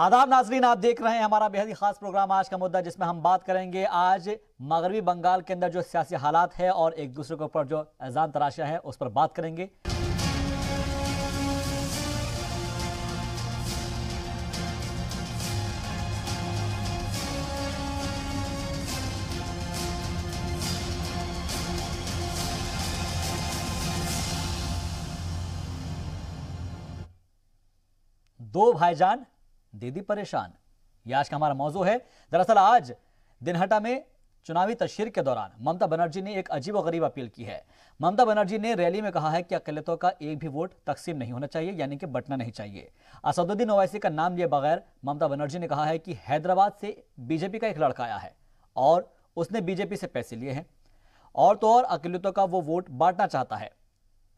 आदाब नाजरीन, आप देख रहे हैं हमारा बेहद ही खास प्रोग्राम आज का मुद्दा, जिसमें हम बात करेंगे आज मगरबी बंगाल के अंदर जो सियासी हालात है और एक दूसरे के ऊपर जो इल्जाम तराशा है उस पर बात करेंगे। दो भाईजान दीदी परेशान, यह आज का हमारा मौजू है। दरअसल आज दिनहटा में चुनावी तशहीर के दौरान ममता बनर्जी ने एक अजीब और गरीब अपील की है। ममता बनर्जी ने रैली में कहा है कि अक़लियतों का एक भी वोट तकसीम नहीं होना चाहिए, यानी कि बंटना नहीं चाहिए। असदुद्दीन ओवैसी का नाम लिए बगैर ममता बनर्जी ने कहा है कि हैदराबाद से बीजेपी का एक लड़का आया है और उसने बीजेपी से पैसे लिए हैं और तो और अक़लियतों का वो वोट बांटना चाहता है।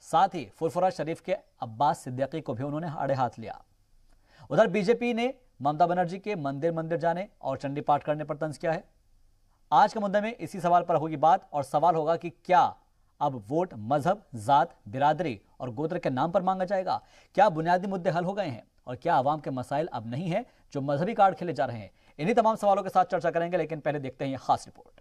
साथ ही फुरफुरा शरीफ के अब्बास सिद्दीकी को भी उन्होंने आड़े हाथ लिया। उधर बीजेपी ने ममता बनर्जी के मंदिर मंदिर जाने और चंडी पाठ करने पर तंज किया है। आज के मुद्दे में इसी सवाल पर होगी बात और सवाल होगा कि क्या अब वोट मजहब, जात, बिरादरी और गोत्र के नाम पर मांगा जाएगा? क्या बुनियादी मुद्दे हल हो गए हैं और क्या आवाम के मसाइल अब नहीं है जो मजहबी कार्ड खेले जा रहे हैं? इन्हीं तमाम सवालों के साथ चर्चा करेंगे, लेकिन पहले देखते हैं यह खास रिपोर्ट।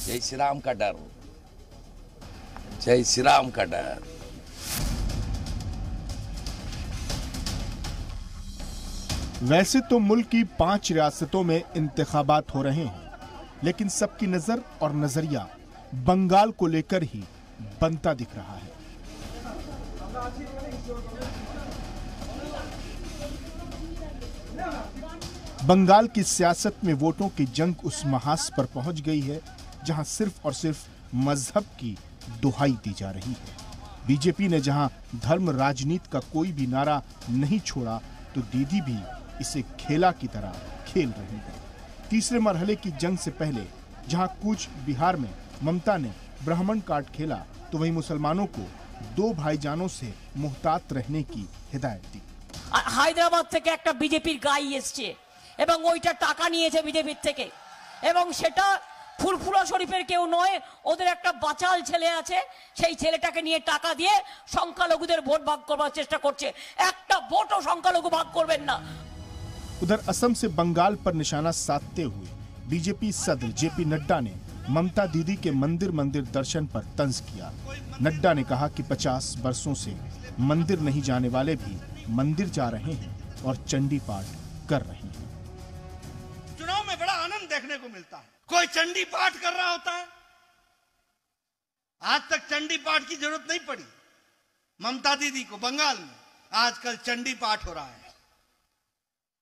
जय श्री राम का डर, जय श्री राम का डर। वैसे तो मुल्क की 5 रियासतों में इंतखाबात हो रहे हैं, लेकिन सबकी नजर और नजरिया बंगाल को लेकर ही बनता दिख रहा है। बंगाल की सियासत में वोटों की जंग उस महास पर पहुंच गई है जहां सिर्फ और सिर्फ मजहब की दुहाई दी जा रही है। बीजेपी ने जहां धर्म राजनीति का कोई भी नारा नहीं छोड़ा, तो दीदी भी इसे खेला की तरह खेल रही है। तीसरे मरहले की जंग से पहले जहां कूच बिहार में ममता ने ब्राह्मण कार्ड खेला, तो वहीं मुसलमानों को 2 भाईजानों से मुहतात रहने की हिदायत दी। হায়দ্রাবাদ থেকে একটা বিজেপির গাই এসছে এবং ওইটা টাকা নিয়েছে বিজেপির থেকে, এবং সেটা ফুরফুরা শরীফের কেউ নয়, ওদের একটা বাচাল ছেলে আছে, সেই ছেলেটাকে নিয়ে টাকা দিয়ে সংখ্যালঘুদের ভোট ভাগ করবার চেষ্টা করছে। একটা ভোটও সংখ্যালঘু ভাগ করবেন না। उधर असम से बंगाल पर निशाना साधते हुए बीजेपी सदर जेपी नड्डा ने ममता दीदी के मंदिर मंदिर दर्शन पर तंज किया। नड्डा ने कहा कि 50 वर्षों से मंदिर नहीं जाने वाले भी मंदिर जा रहे हैं और चंडी पाठ कर रहे हैं। चुनाव में बड़ा आनंद देखने को मिलता है, कोई चंडी पाठ कर रहा होता है। आज तक चंडी पाठ की जरूरत नहीं पड़ी ममता दीदी को बंगाल में, आजकल चंडी पाठ हो रहा है।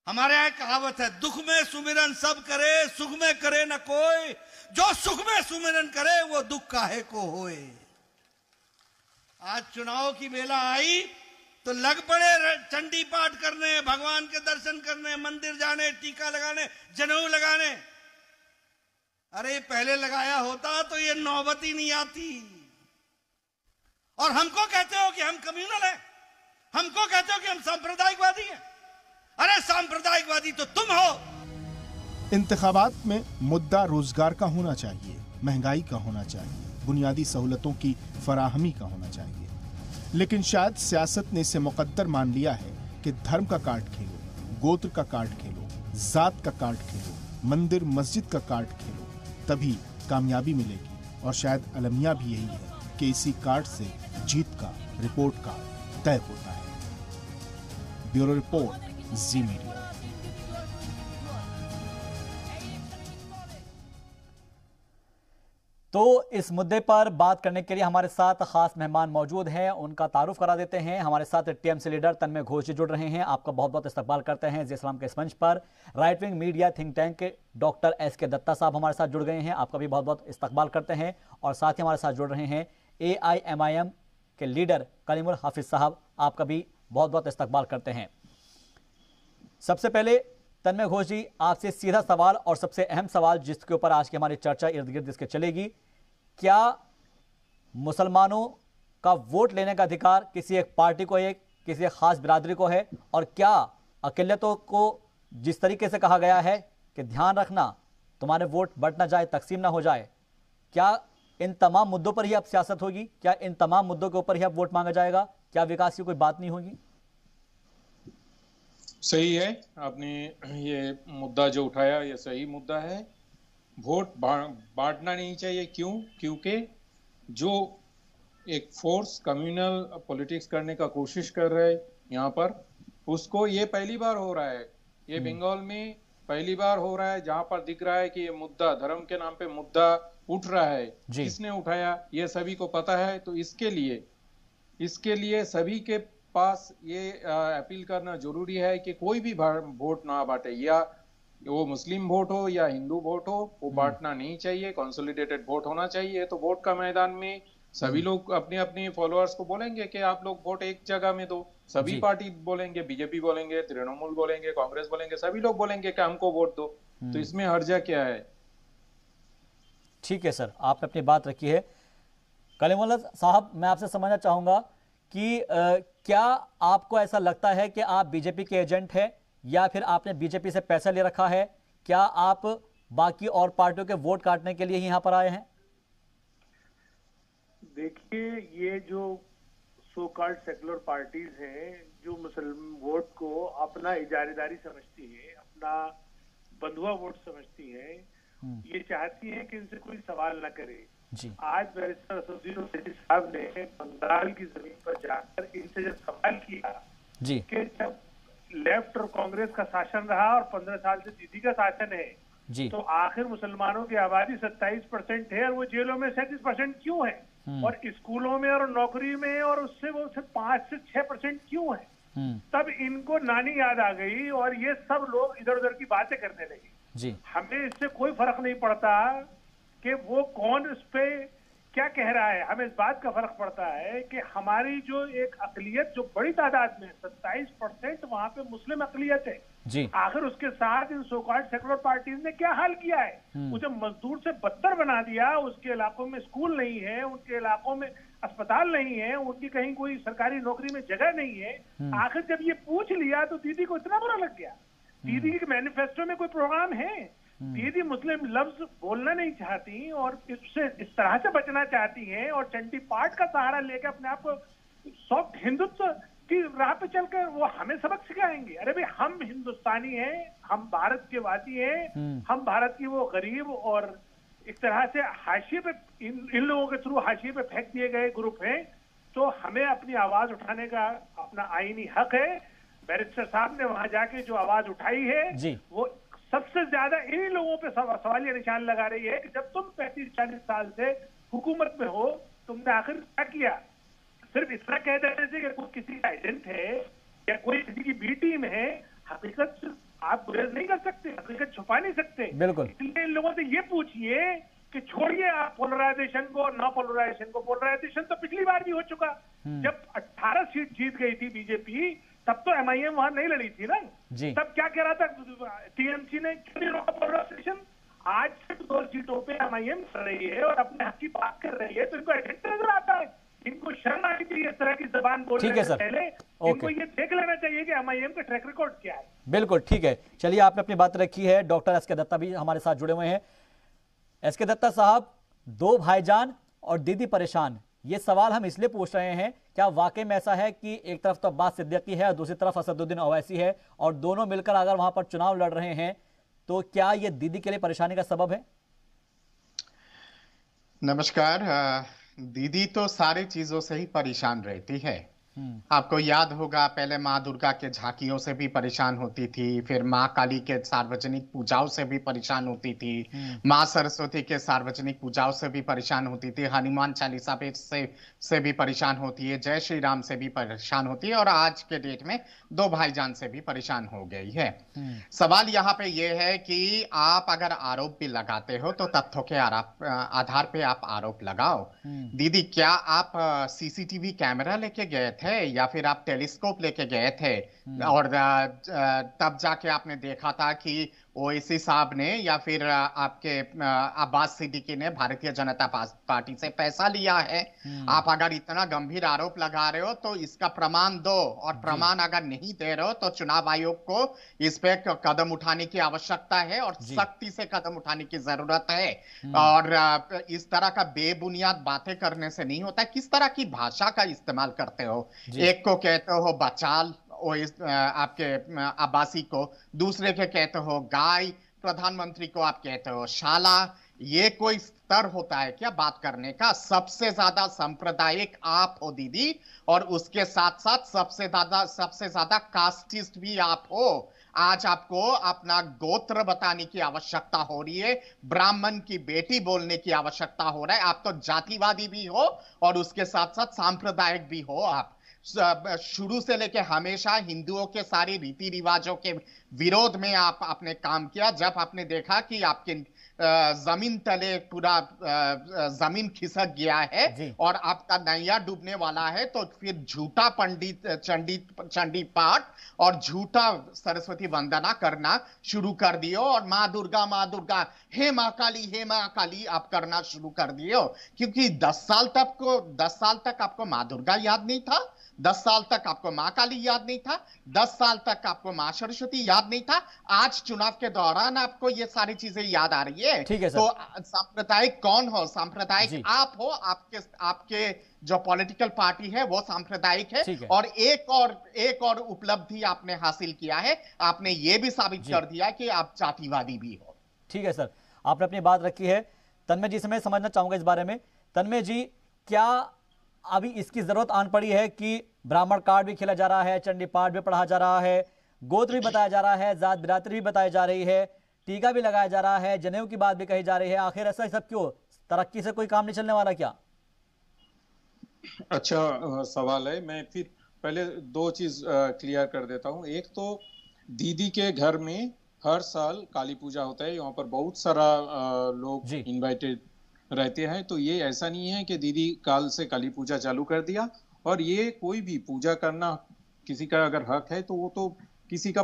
हमारे यहाँ कहावत है, दुख में सुमिरन सब करे, सुख में करे न कोई, जो सुख में सुमिरन करे वो दुख काहे को होए। आज चुनाव की बेला आई तो लग पड़े चंडी पाठ करने, भगवान के दर्शन करने, मंदिर जाने, टीका लगाने, जनेऊ लगाने। अरे पहले लगाया होता तो ये नौबत ही नहीं आती। और हमको कहते हो कि हम कम्युनल हैं, हमको कहते हो कि हम सांप्रदायिकवादी हैं। अरे सांप्रदायिकवादी तो तुम हो। इंतखाबात में मुद्दा रोजगार का होना चाहिए, महंगाई का होना चाहिए, बुनियादी सहूलतों की फराहमी का होना चाहिए। लेकिन शायद सियासत ने इसे मुकद्दर मान लिया है कि धर्म का कार्ड खेलो, गोत्र का कार्ड खेलो, जात का कार्ड खेलो, मंदिर मस्जिद का कार्ड खेलो, तभी कामयाबी मिलेगी। और शायद अलमिया भी यही है कि इसी कार्ड से जीत का रिपोर्ट कार्ड तय होता है। ब्यूरो रिपोर्ट, जी मीडिया। तो इस मुद्दे पर बात करने के लिए हमारे साथ खास मेहमान मौजूद हैं, उनका तारुफ करा देते हैं। हमारे साथ टीएमसी लीडर तन्मय घोष जी जुड़ रहे हैं, आपका बहुत बहुत इस्तकबाल करते हैं जी इस्लाम के इस मंच पर। Right wing media think tank के डॉक्टर एस.के. दत्ता साहब हमारे साथ जुड़ गए हैं, आपका भी बहुत बहुत इस्तकबाल करते हैं। और साथ ही हमारे साथ जुड़ रहे हैं AIMIM के लीडर कलीमुल हाफिज साहब, आपका भी बहुत बहुत इस्तकबाल करते हैं। सबसे पहले तन्मय घोष जी, आपसे सीधा सवाल और सबसे अहम सवाल जिसके ऊपर आज की हमारी चर्चा इर्द गिर्द इसके चलेगी, क्या मुसलमानों का वोट लेने का अधिकार किसी एक पार्टी को है, किसी एक खास बिरादरी को है, और क्या अक़लियतों को जिस तरीके से कहा गया है कि ध्यान रखना तुम्हारे वोट बंट ना जाए, तकसीम ना हो जाए, क्या इन तमाम मुद्दों पर ही अब सियासत होगी? क्या इन तमाम मुद्दों के ऊपर ही अब वोट मांगा जाएगा? क्या विकास की कोई बात नहीं होगी? सही है, आपने ये मुद्दा जो उठाया ये सही मुद्दा है। वोट बांटना नहीं चाहिए। क्यों? क्योंकि जो एक फोर्स कम्युनल पॉलिटिक्स करने का कोशिश कर रहे हैं यहाँ पर, उसको ये पहली बार हो रहा है। ये बंगाल में पहली बार हो रहा है जहां पर दिख रहा है कि ये मुद्दा, धर्म के नाम पे मुद्दा उठ रहा है। किसने उठाया ये सभी को पता है। तो इसके लिए सभी के पास ये अपील करना जरूरी है कि कोई भी वोट ना बांटे, या वो मुस्लिम वोट हो या हिंदू वोट हो, वो बांटना नहीं चाहिए। कंसोलिडेटेड वोट होना चाहिए। तो वोट का मैदान में सभी लोग अपने अपने फॉलोअर्स को बोलेंगे कि आप लोग वोट एक जगह में दो। सभी पार्टी बोलेंगे, बीजेपी बोलेंगे, तृणमूल बोलेंगे, कांग्रेस बोलेंगे, सभी लोग बोलेंगे कि हमको वोट दो। तो इसमें हर्जा क्या है? ठीक है सर, आपने अपनी बात रखी है। कलीमुल्लाह साहब, मैं आपसे समझना चाहूंगा कि क्या आपको ऐसा लगता है कि आप बीजेपी के एजेंट हैं, या फिर आपने बीजेपी से पैसा ले रखा है? क्या आप बाकी और पार्टियों के वोट काटने के लिए ही यहां पर आए हैं? देखिए, ये जो सो कॉल्ड सेकुलर पार्टीज हैं, जो मुसलमान वोट को अपना इजारेदारी समझती है, अपना बंधुआ वोट समझती है, ये चाहती है कि इनसे कोई सवाल न करे। आज बैरिस्टर असदुद्दीन ओवैसी साहब ने बंगाल की जमीन पर जाकर इनसे जब सवाल किया कि जब लेफ्ट और कांग्रेस का शासन रहा और 15 साल से दीदी का शासन है, तो आखिर मुसलमानों की आबादी 27% है और वो जेलों में 37% क्यों है, और स्कूलों में और नौकरी में और उससे वो सिर्फ 5 से 6% क्यों है? तब इनको नानी याद आ गई और ये सब लोग इधर उधर की बातें करने लगे। हमें इससे कोई फर्क नहीं पड़ता कि वो कौन इस पे क्या कह रहा है, हमें इस बात का फर्क पड़ता है कि हमारी जो एक अकलियत जो बड़ी तादाद में 27% वहां पे मुस्लिम अकलियत है, आखिर उसके साथ इन सो कॉल्ड सेकुलर पार्टीज ने क्या हाल किया है? उसे मजदूर से बदतर बना दिया। उसके इलाकों में स्कूल नहीं है, उनके इलाकों में अस्पताल नहीं है, उनकी कहीं कोई सरकारी नौकरी में जगह नहीं है। आखिर जब ये पूछ लिया तो दीदी को इतना बुरा लग गया। दीदी के मैनिफेस्टो में कोई प्रोग्राम है? दीदी मुस्लिम लफ्ज बोलना नहीं चाहती और इससे इस तरह से बचना चाहती हैं और चंडी पाठ का सहारा लेकर अपने आप को सॉफ्ट हिंदुत्व की राह पे चलकर वो हमें सबक सिखाएंगे। अरे भाई, हम हिंदुस्तानी हैं, हम भारत के वासी हैं, हम भारत की वो गरीब और एक तरह से हाशिए पे इन लोगों के थ्रू हाशिए पे फेंक दिए गए ग्रुप हैं। तो हमें अपनी आवाज उठाने का अपना आईनी हक है। बैरिस्टर साहब ने वहां जाके जो आवाज उठाई है वो सबसे ज्यादा इन्हीं लोगों पे सवालिया निशान लगा रही है कि जब तुम 35-40 साल से हुकूमत में हो, तुमने आखिर क्या किया? सिर्फ इतना कह देने से कि कोई किसी का एजेंट है या कोई किसी की बी टीम है, हकीकत आप गुरेज नहीं कर सकते, हकीकत छुपा नहीं सकते। बिल्कुल। इसलिए इन लोगों से ये पूछिए कि छोड़िए आप पोलराइजेशन को और नॉन पोलराइजेशन को। पोलराइजेशन तो पिछली बार भी हो चुका, जब 18 सीट जीत गई थी बीजेपी, तब तो एमआईएम वहां नहीं लड़ी थी ना। तब क्या कह रहा था टीएमसी ने, क्यों नहीं रोका पोलराइजेशन? आज सिर्फ 2 सीटों पे एमआईएम कर रही है और अपने हक की बात कर रही है, तो इनको एजेंट नजर आता है। इनको शर्म आनी चाहिए इस तरह की जबान बोलने से पहले। इनको ये देख लेना चाहिए कि एमआईएम का ट्रैक रिकॉर्ड क्या है। बिल्कुल ठीक है, चलिए आपने अपनी बात रखी है। डॉक्टर एस के दत्ता भी हमारे साथ जुड़े हुए हैं। एस के दत्ता साहब, 2 भाईजान और दीदी परेशान, ये सवाल हम इसलिए पूछ रहे हैं, क्या वाकई में ऐसा है कि एक तरफ तो अब्बास सिद्दीकी है और दूसरी तरफ असदुद्दीन ओवैसी है और दोनों मिलकर अगर वहां पर चुनाव लड़ रहे हैं, तो क्या ये दीदी के लिए परेशानी का सबब है? नमस्कार। दीदी तो सारी चीजों से ही परेशान रहती है। आपको याद होगा पहले माँ दुर्गा के झांकियों से भी परेशान होती थी, फिर माँ काली के सार्वजनिक पूजाओं से भी परेशान होती थी, माँ सरस्वती के सार्वजनिक पूजाओं से भी परेशान होती थी, हनुमान चालीसा से भी परेशान होती है, जय श्री राम से भी परेशान होती है, और आज के डेट में दो भाईजान से भी परेशान हो गई है। सवाल यहाँ पे ये है कि आप अगर आरोप भी लगाते हो तो तथ्यों के आधार पे आप आरोप लगाओ। दीदी, क्या आप सीसीटीवी कैमरा लेके गए थे या फिर आप टेलीस्कोप लेके गए थे और तब जाके आपने देखा था कि ओवैसी साहब ने या फिर आपके अब्बास सिद्दीकी ने भारतीय जनता पार्टी से पैसा लिया है? आप अगर इतना गंभीर आरोप लगा रहे हो तो इसका प्रमाण दो, और प्रमाण अगर नहीं दे रहे हो तो चुनाव आयोग को इस पे कदम उठाने की आवश्यकता है और सख्ती से कदम उठाने की जरूरत है। और इस तरह का बेबुनियाद बातें करने से नहीं होता। किस तरह की भाषा का इस्तेमाल करते हो? एक को कहते हो बचाल आपके अब्बासी को, दूसरे के कहते हो गाय, प्रधानमंत्री को आप कहते हो शाला। ये कोई स्तर होता है क्या बात करने का? सबसे ज्यादा सांप्रदायिक आप हो दीदी, और उसके साथ साथ सबसे ज्यादा कास्टिस्ट भी आप हो। आज आपको अपना गोत्र बताने की आवश्यकता हो रही है, ब्राह्मण की बेटी बोलने की आवश्यकता हो रहा है। आप तो जातिवादी भी हो और उसके साथ साथ सांप्रदायिक भी हो। आप शुरू से लेके हमेशा हिंदुओं के सारे रीति रिवाजों के विरोध में आपने काम किया। जब आपने देखा कि आपके जमीन तले पूरा जमीन खिसक गया है और आपका नैया डूबने वाला है, तो फिर झूठा चंडी पाठ और झूठा सरस्वती वंदना करना शुरू कर दियो, और माँ दुर्गा हे माँ काली आप करना शुरू कर दियो। क्योंकि 10 साल तक आपको माँ दुर्गा याद नहीं था, 10 साल तक आपको माँ काली याद नहीं था, 10 साल तक आपको माँ सरस्वती याद नहीं था। आज चुनाव के दौरान आपको ये सारी चीजें याद आ रही है। ठीक है सर। तो सांप्रदायिक कौन हो? सांप्रदायिक आप हो। आपके जो पॉलिटिकल पार्टी है वो सांप्रदायिक है। और एक और उपलब्धि आपने हासिल किया है, आपने ये भी साबित कर दिया कि आप जातिवादी भी हो। ठीक है सर, आपने अपनी बात रखी है। तन्मय जी से मैं समझना चाहूंगा इस बारे में। तन्मय जी, क्या अभी इसकी जरूरत आन पड़ी है कि ब्राह्मण कार्ड भी खेला जा रहा है, चंडी पाठ भी पढ़ा जा रहा है, गोत्र भी बताया जा रहा है, जात बिरादरी भी बताई जा रही है, टीका भी लगाया जा रहा है, जनेऊ की बात भी कही जा रही है? आखिर ऐसा सब क्यों? तरक्की से कोई काम नहीं चलने वाला क्या? अच्छा सवाल है। मैं फिर पहले दो चीज क्लियर कर देता हूं। एक तो दीदी के घर में हर साल काली पूजा होता है, यहाँ पर बहुत सारा लोग इनवाइटेड रहते हैं। तो ये ऐसा नहीं है कि दीदी काल से काली पूजा चालू कर दिया। और ये कोई भी पूजा करना किसी का अगर हक है तो वो तो किसी का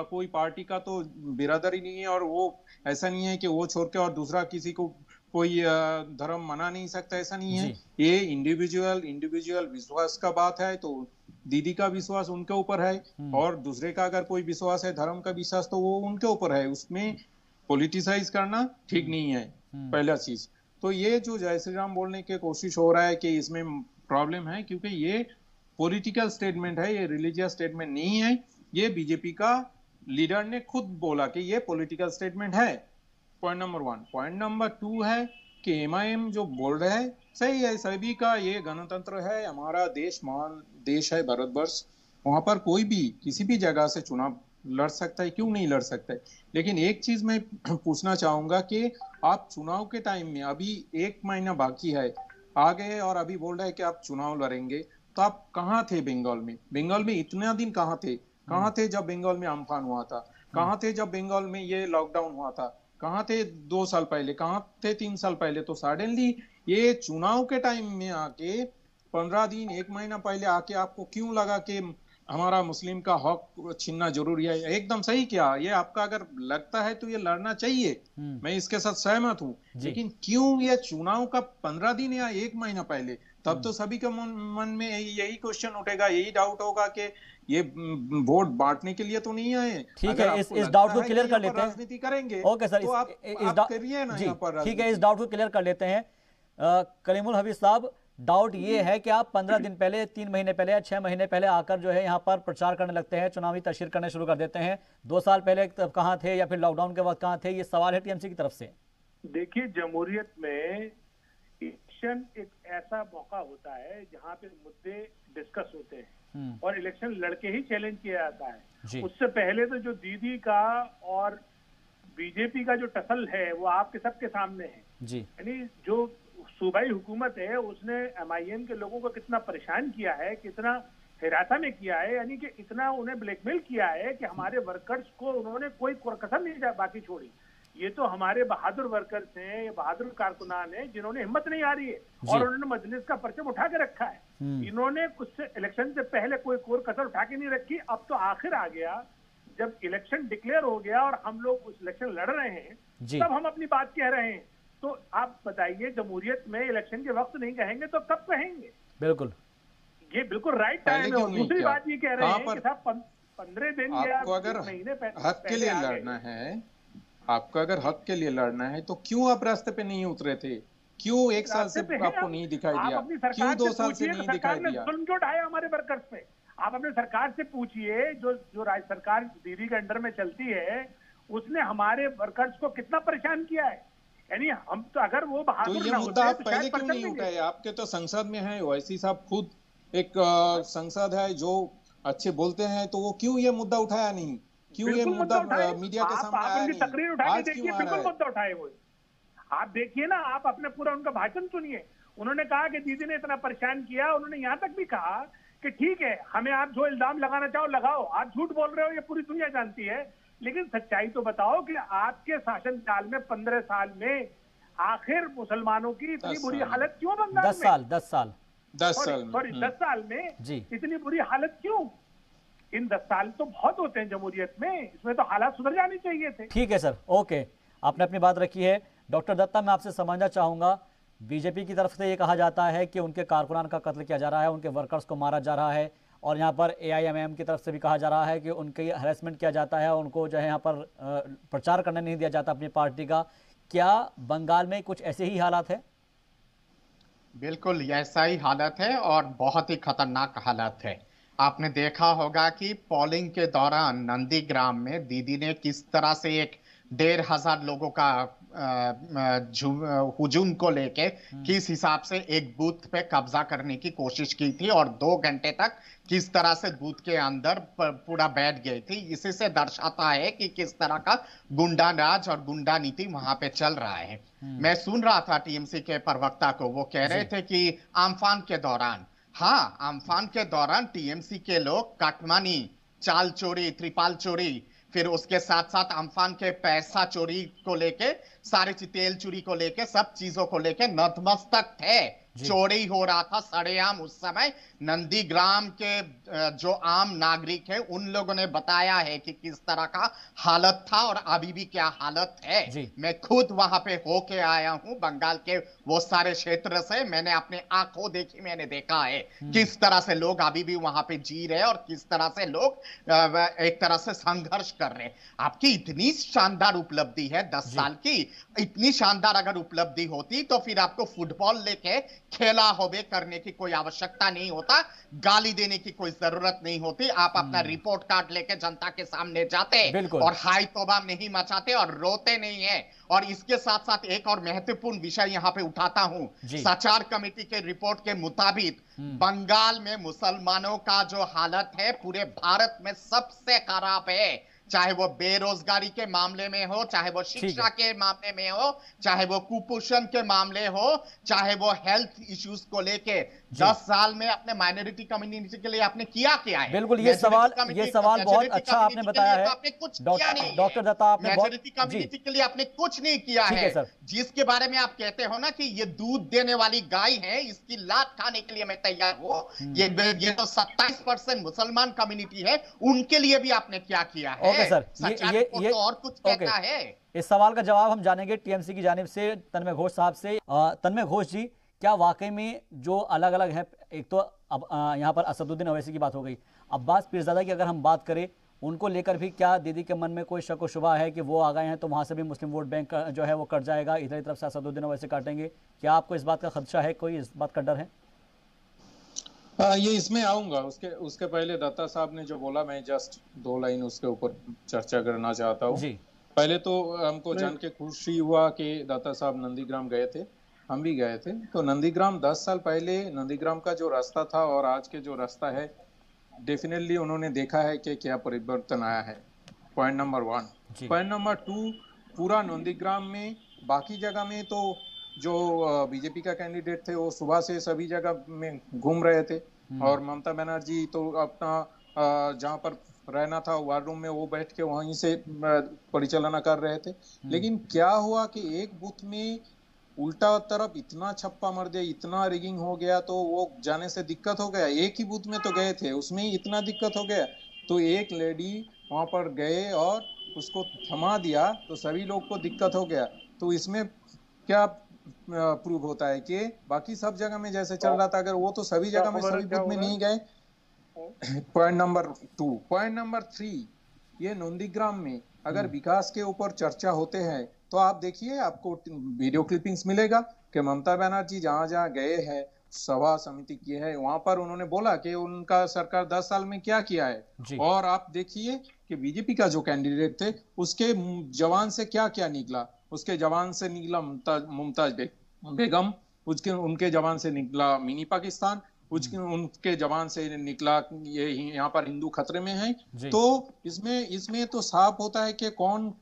कोई पार्टी का तो बिरादरी नहीं है, और वो ऐसा नहीं है कि वो छोड़ के और दूसरा किसी को कोई धर्म मना नहीं सकता, ऐसा नहीं है। ये इंडिविजुअल विश्वास का बात है। तो दीदी का विश्वास उनके ऊपर है, और दूसरे का अगर कोई विश्वास है, धर्म का विश्वास, तो वो उनके ऊपर है। उसमें पॉलिटिसाइज करना ठीक नहीं है, पहला चीज। तो ये जो जय श्री राम बोलने की कोशिश हो रहा है कि इसमें प्रॉब्लम है, क्योंकि ये पॉलिटिकल स्टेटमेंट है, ये रिलीजियस स्टेटमेंट नहीं है। ये बीजेपी का लीडर ने खुद बोला कि ये पॉलिटिकल स्टेटमेंट है। Point number 1। पॉइंट नंबर 2 है कि एमआईएम जो बोल रहे हैं सही है, सभी का ये गणतंत्र है, हमारा देश महान देश है भारतवर्ष, वहां पर कोई भी किसी भी जगह से चुनाव लड़ सकता है, क्यों नहीं लड़ सकता है। लेकिन एक चीज मैं पूछना चाहूंगा कि आप चुनाव के टाइम में, अभी 1 महीना बाकी है आगे, और अभी बोल रहे हैं कि आप चुनाव लड़ेंगे, तो आप कहाँ थे बंगाल में? बंगाल में इतना दिन कहाँ थे? कहाँ थे जब बंगाल में अम्फान हुआ था? कहाँ थे जब बंगाल में ये लॉकडाउन हुआ था? कहाँ थे 2 साल पहले? कहाँ थे 3 साल पहले? तो सडनली ये चुनाव के टाइम में आके 15 दिन 1 महीना पहले आके आपको क्यों लगा कि हमारा मुस्लिम का हक छीनना जरूरी है? एकदम सही किया। ये आपका अगर लगता है तो ये लड़ना चाहिए, मैं इसके साथ सहमत हूँ। लेकिन क्यों ये चुनाव का 15 दिन या 1 महीना पहले? तब तो सभी के मन में यही क्वेश्चन उठेगा, यही डाउट होगा कि ये वोट बांटने के लिए तो नहीं आए। ठीक है, इस डाउट को क्लियर कर लेते हैं। राजनीति करेंगे। ओके सर, तो आप करिए ना यहाँ पर। ठीक है, इस डाउट को क्लियर कर लेते हैं। कलीमुल हबीब साहब, डाउट ये है कि आप 15 दिन पहले, 3 महीने पहले या 6 महीने पहले आकर जो है यहाँ पर प्रचार करने लगते हैं, चुनावी तशहीर करने शुरू कर देते हैं। 2 साल पहले कहाँ थे, या फिर लॉकडाउन के वक्त कहाँ थे? ये सवाल है टीएमसी की तरफ से। देखिए, जमहूरियत में इलेक्शन एक ऐसा मौका होता है जहाँ पे मुद्दे डिस्कस होते हैं और इलेक्शन लड़के ही चैलेंज किया जाता है। उससे पहले तो जो दीदी का और बीजेपी का जो टसल है वो आपके सबके सामने है। यानी जो सूबाई हुकूमत है उसने MIM के लोगों को कितना परेशान किया है, कितना हिरासत में किया है, यानी कि इतना उन्हें ब्लैकमेल किया है कि हमारे वर्कर्स को उन्होंने कोई कसर नहीं बाकी छोड़ी। ये तो हमारे बहादुर वर्कर्स हैं, ये बहादुर कारकुनान हैं जिन्होंने हिम्मत नहीं आ रही है और उन्होंने मजलिस का परचम उठा के रखा है। इन्होंने कुछ इलेक्शन से पहले कोई कसर उठा के नहीं रखी। अब तो आखिर आ गया जब इलेक्शन डिक्लेयर हो गया और हम लोग उस इलेक्शन लड़ रहे हैं, तब हम अपनी बात कह रहे हैं। तो आप बताइए, जमहूरियत में इलेक्शन के वक्त नहीं कहेंगे तो कब कहेंगे? बिल्कुल, ये बिल्कुल राइट टाइम है। दूसरी बात ये कह रहे हैं कि साहब 15 दिन या महीने हक के लिए लड़ना है, आपको अगर हक के लिए लड़ना है तो क्यों आप रास्ते पे नहीं उतरे थे? क्यों एक साल से आपको नहीं दिखाई दिया? क्यों 2 साल से नहीं दिखाई दिया? जुल्म जो ढाया हमारे वर्कर्स पे, आप अपने सरकार से पूछिए। जो राज्य सरकार दीदी के अंडर में चलती है उसने हमारे वर्कर्स को कितना परेशान किया है। यानी हम तो अगर वो बहादुर तो ये मुद्दा आप पहले क्यों नहीं उठाए? आपके तो संसद में है, ओवैसी साहब खुद एक संसद है जो अच्छे बोलते हैं, तो वो क्यों ये मुद्दा उठाया नहीं? क्यों ये मुद्दा मीडिया के सामने आया नहीं? तकरीर उठा के देखिए, बिल्कुल मुद्दा उठाए वो। आप देखिए ना, आप अपने पूरा उनका भाषण सुनिए। उन्होंने कहा कि दीदी ने इतना परेशान किया। उन्होंने यहाँ तक भी कहा कि ठीक है, हमें आप जो इल्जाम लगाना चाहो लगाओ, आप झूठ बोल रहे हो ये पूरी दुनिया जानती है, लेकिन सच्चाई तो बताओ कि आपके शासन काल में 15 साल में आखिर मुसलमानों की इतनी बुरी हालत क्यों बंगाल में? 10 साल 10 साल में इतनी बुरी हालत क्यों? इन 10 साल तो बहुत होते हैं जमहूरियत में, इसमें तो हालात सुधर जाने चाहिए थे। ठीक है सर, ओके, आपने अपनी बात रखी है। डॉक्टर दत्ता, मैं आपसे समझना चाहूंगा, बीजेपी की तरफ से ये कहा जाता है कि उनके कारकुनान का कत्ल किया जा रहा है, उनके वर्कर्स को मारा जा रहा है, और यहाँ पर AIMM की तरफ से भी कहा जा रहा है कि उनके हरेसमेंट किया जाता है, उनको जो है यहाँ पर प्रचार करने नहीं दिया जाता अपनी पार्टी का। क्या बंगाल में कुछ ऐसे ही हालात है? बिल्कुल ऐसा ही हालत है और बहुत ही खतरनाक हालत है। आपने देखा होगा कि पोलिंग के दौरान नंदीग्राम में दीदी ने किस तरह से एक 1,500 लोगों का हुजूम को लेके किस हिसाब से एक बूथ पे कब्जा करने की कोशिश की थी और 2 घंटे तक किस तरह से बूथ के अंदर पूरा बैठ गई थी। इसी से दर्शाता है कि किस तरह का गुंडा राज और गुंडा नीति वहां पे चल रहा है। मैं सुन रहा था TMC के प्रवक्ता को, वो कह रहे थे कि आम्फान के दौरान, हाँ, आम्फान के दौरान TMC के लोग काटमानी, चाल चोरी, त्रिपाल चोरी, फिर उसके साथ साथ आम्फान के पैसा चोरी को लेके, सारे तेल चोरी को लेके, सब चीजों को लेके नतमस्तक थे। चोरी हो रहा था सरेआम। उस समय नंदीग्राम के जो आम नागरिक है उन लोगों ने बताया है कि किस तरह का हालत था और अभी भी क्या हालत है। मैं खुद वहां पे होके आया हूं, बंगाल के वो सारे क्षेत्र से। मैंने अपने आंखों देखी, मैंने देखा है किस तरह से लोग अभी भी वहां पे जी रहे और किस तरह से लोग एक तरह से संघर्ष कर रहे। आपकी इतनी शानदार उपलब्धि है 10 साल की, इतनी शानदार अगर उपलब्धि होती तो फिर आपको फुटबॉल लेके खेला होबे करने की कोई आवश्यकता नहीं होता, गाली देने की कोई जरूरत नहीं होती। आप अपना रिपोर्ट कार्ड लेके जनता के सामने जाते और हाई तौबा नहीं मचाते और रोते नहीं है। और इसके साथ साथ एक और महत्वपूर्ण विषय यहां पे उठाता हूं। सचार कमेटी के रिपोर्ट के मुताबिक बंगाल में मुसलमानों का जो हालत है पूरे भारत में सबसे खराब है। चाहे वो बेरोजगारी के मामले में हो, चाहे वो शिक्षा के मामले में हो, चाहे वो कुपोषण के मामले हो, चाहे वो हेल्थ इश्यूज को लेके 10 साल में अपने माइनॉरिटी कम्युनिटी के लिए आपने किया क्या है? बिल्कुल, ये सवाल बहुत अच्छा आपने बताया है डॉक्टर दत्ता। आपने मेजॉरिटी कम्युनिटी के लिए आपने कुछ नहीं किया है। जिसके बारे में आप कहते हो ना कि ये दूध देने वाली गाय है, इसकी लात खाने के लिए मैं तैयार हूं। ये तो 27% मुसलमान कम्युनिटी है, उनके लिए भी आपने क्या किया है? ओके सर, ये तो और कुछ कहता है। इस सवाल का जवाब हम जानेंगे TMC की जानिब से तन्मय घोष साहब से। तन्मय घोष जी, क्या वाकई में जो अलग अलग है, एक तो अब यहाँ पर असदुद्दीन ओवैसी की बात हो गई, अब्बास पीरजादा की अगर हम बात करें, उनको लेकर भी क्या दीदी के मन में कोई शक व शुबा है कि वो आ गए हैं तो वहां से भी मुस्लिम वोट बैंक जो है वो कट जाएगा, इधर की तरफ से असदुद्दीन ओवैसी काटेंगे? क्या आपको इस बात का खदशा है, कोई इस बात का डर है? ये इसमें आऊंगा। उसके पहले दत्ता साहब ने जो बोला, मैं जस्ट 2 लाइन उसके ऊपर चर्चा करना चाहता हूँ। पहले तो हमको जान के खुशी हुआ कि दत्ता साहब नंदीग्राम गए थे। हम भी गए थे। तो नंदीग्राम 10 साल पहले नंदीग्राम का जो रास्ता था और आज के जो रास्ता है, डेफिनेटली उन्होंने देखा है कि क्या परिवर्तन आया है। Point number 1। पॉइंट नंबर 2, पूरा नंदीग्राम में, बाकी जगह में तो जो बीजेपी का कैंडिडेट थे वो सुबह से सभी जगह में घूम रहे थे, और ममता बनर्जी तो अपना जहाँ पर रहना था वार रूम में वो बैठ के वहीं से परिचालना कर रहे थे। लेकिन क्या हुआ कि एक बूथ में उल्टा तरफ इतना छप्पा मर गया, इतना रिगिंग हो गया, तो वो जाने से दिक्कत हो गया। एक ही बूथ में तो गए थे, उसमें ही इतना दिक्कत हो गया, तो एक लेडी वहां पर गए और उसको थमा दिया, तो सभी लोग को दिक्कत हो गया। तो इसमें क्या प्रूव होता है कि बाकी सब जगह में जैसे चल रहा था, अगर वो तो सभी जगह में सभी बूथ में नहीं गए। Point number 2। पॉइंट नंबर 3, ये नंदीग्राम में अगर विकास के ऊपर चर्चा होते हैं तो आप देखिए, आपको वीडियो क्लिपिंग्स मिलेगा कि ममता बनर्जी जहां जहां गए हैं, सभा समिति की है, वहां पर उन्होंने बोला कि उनका सरकार 10 साल में क्या किया है। और आप देखिए कि बीजेपी का जो कैंडिडेट थे उसके जवान से क्या क्या निकला। उसके जवान से निकला मुमताज बेगम, उनके जवान से निकला मिनी पाकिस्तान, उनके जवान से निकला ये यहाँ पर हिंदू खतरे में है। तो इसमें तो साफ होता है कि कौन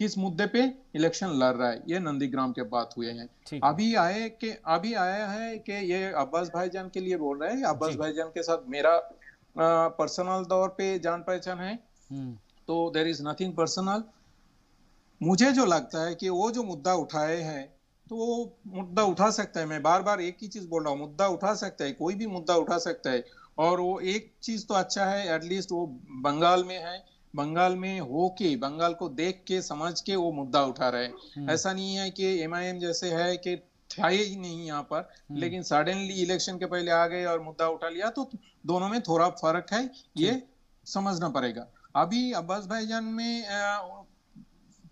किस मुद्दे पे इलेक्शन लड़ रहा है। ये नंदीग्राम के बात हुए हैं। अभी आया है कि ये अब्बास भाईजान के लिए बोल रहे हैं। अब्बास भाईजान के साथ मेरा पर्सनल तौर पे जान पहचान है, तो देयर इज नथिंग पर्सनल। मुझे जो लगता है कि वो जो मुद्दा उठाए हैं, तो वो मुद्दा उठा सकता है। मैं बार बार एक ही चीज बोल रहा हूँ, मुद्दा उठा सकता है, कोई भी मुद्दा उठा सकता है। और वो एक चीज तो अच्छा है, एटलीस्ट वो बंगाल में है, बंगाल में होके, बंगाल को देख के समझ के वो मुद्दा उठा रहे हैं। ऐसा नहीं है कि MIM जैसे है कि था ही नहीं यहाँ पर, लेकिन सडनली इलेक्शन के पहले आ गए और मुद्दा उठा लिया। तो दोनों में थोड़ा फर्क है, ये समझना पड़ेगा। अभी अब्बास भाईजान में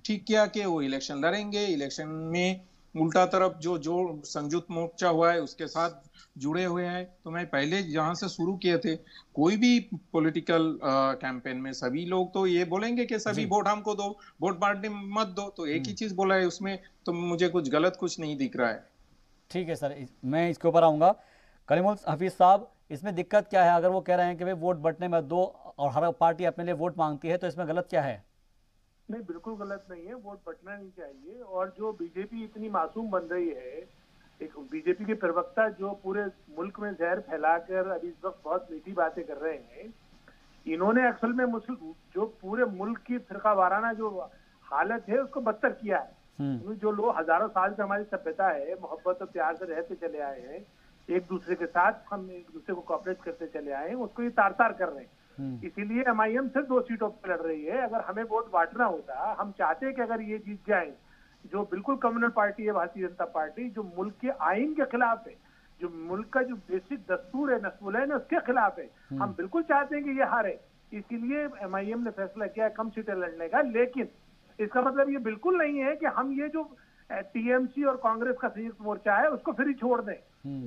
ठीक किया कि वो इलेक्शन लड़ेंगे। इलेक्शन में उल्टा तरफ जो संयुक्त मोर्चा हुआ है उसके साथ जुड़े हुए हैं। तो मैं पहले जहां से शुरू किए थे, कोई भी पॉलिटिकल कैंपेन में सभी लोग तो ये बोलेंगे कि सभी वोट हमको दो, वोट पार्टी मत दो। तो एक ही चीज बोला है उसमें, तो मुझे कुछ गलत कुछ नहीं दिख रहा है। ठीक है सर, मैं इसके ऊपर आऊंगा। कलीमुल हफीज साहब, इसमें दिक्कत क्या है? अगर वो कह रहे हैं कि भाई वोट बंटने मत दो और हर पार्टी अपने लिए वोट मांगती है, तो इसमें गलत क्या है? नहीं, बिल्कुल गलत नहीं है, वोट बंटना नहीं चाहिए। और जो बीजेपी इतनी मासूम बन रही है, एक बीजेपी के प्रवक्ता जो पूरे मुल्क में जहर फैलाकर अभी इस वक्त बहुत मीठी बातें कर रहे हैं, इन्होंने असल में जो पूरे मुल्क की फिरका वाराना जो हालत है उसको बदतर किया है। जो लोग हजारों साल से हमारी सभ्यता है, मोहब्बत और प्यार से रहते चले आए हैं, एक दूसरे के साथ हम एक दूसरे को कोऑपरेट करते चले आए हैं, उसको ये तार तार कर रहे हैं। इसीलिए MIM सिर्फ 2 सीटों पर लड़ रही है। अगर हमें वोट बांटना होता, हम चाहते हैं कि अगर ये जीत जाए, जो बिल्कुल कम्युनल पार्टी है भारतीय जनता पार्टी, जो मुल्क के आइन के खिलाफ है, जो मुल्क का जो बेसिक दस्तूर है, नस्ल है, उसके खिलाफ है, हम बिल्कुल चाहते हैं कि ये हारे। इसीलिए MIM ने फैसला किया कम सीटें लड़ने का। लेकिन इसका मतलब ये बिल्कुल नहीं है कि हम ये जो TMC और कांग्रेस का संयुक्त मोर्चा है उसको फिर ही छोड़ दें।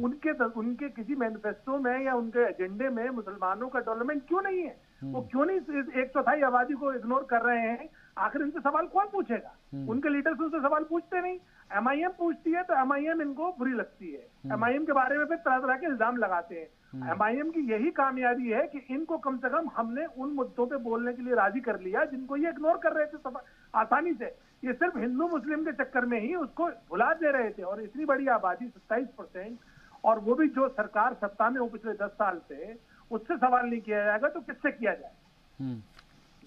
उनके किसी मैनिफेस्टो में या उनके एजेंडे में मुसलमानों का डेवलपमेंट क्यों नहीं है? वो क्यों नहीं 1/4 आबादी को इग्नोर कर रहे हैं? आखिर इनसे सवाल कौन पूछेगा? उनके लीडर्स उनसे सवाल पूछते नहीं, MIM पूछती है, तो MIM इनको बुरी लगती है। MIM के बारे में फिर तरह तरह के इल्जाम लगाते हैं। MIM की यही कामयाबी है कि इनको कम से कम हमने उन मुद्दों पे बोलने के लिए राजी कर लिया जिनको ये इग्नोर कर रहे थे आसानी से। ये सिर्फ हिंदू मुस्लिम के चक्कर में ही उसको भुला दे रहे थे। और इतनी बड़ी आबादी 27%, और वो भी जो सरकार सत्ता में हो पिछले 10 साल से, उससे सवाल नहीं किया जाएगा तो किससे किया जाए?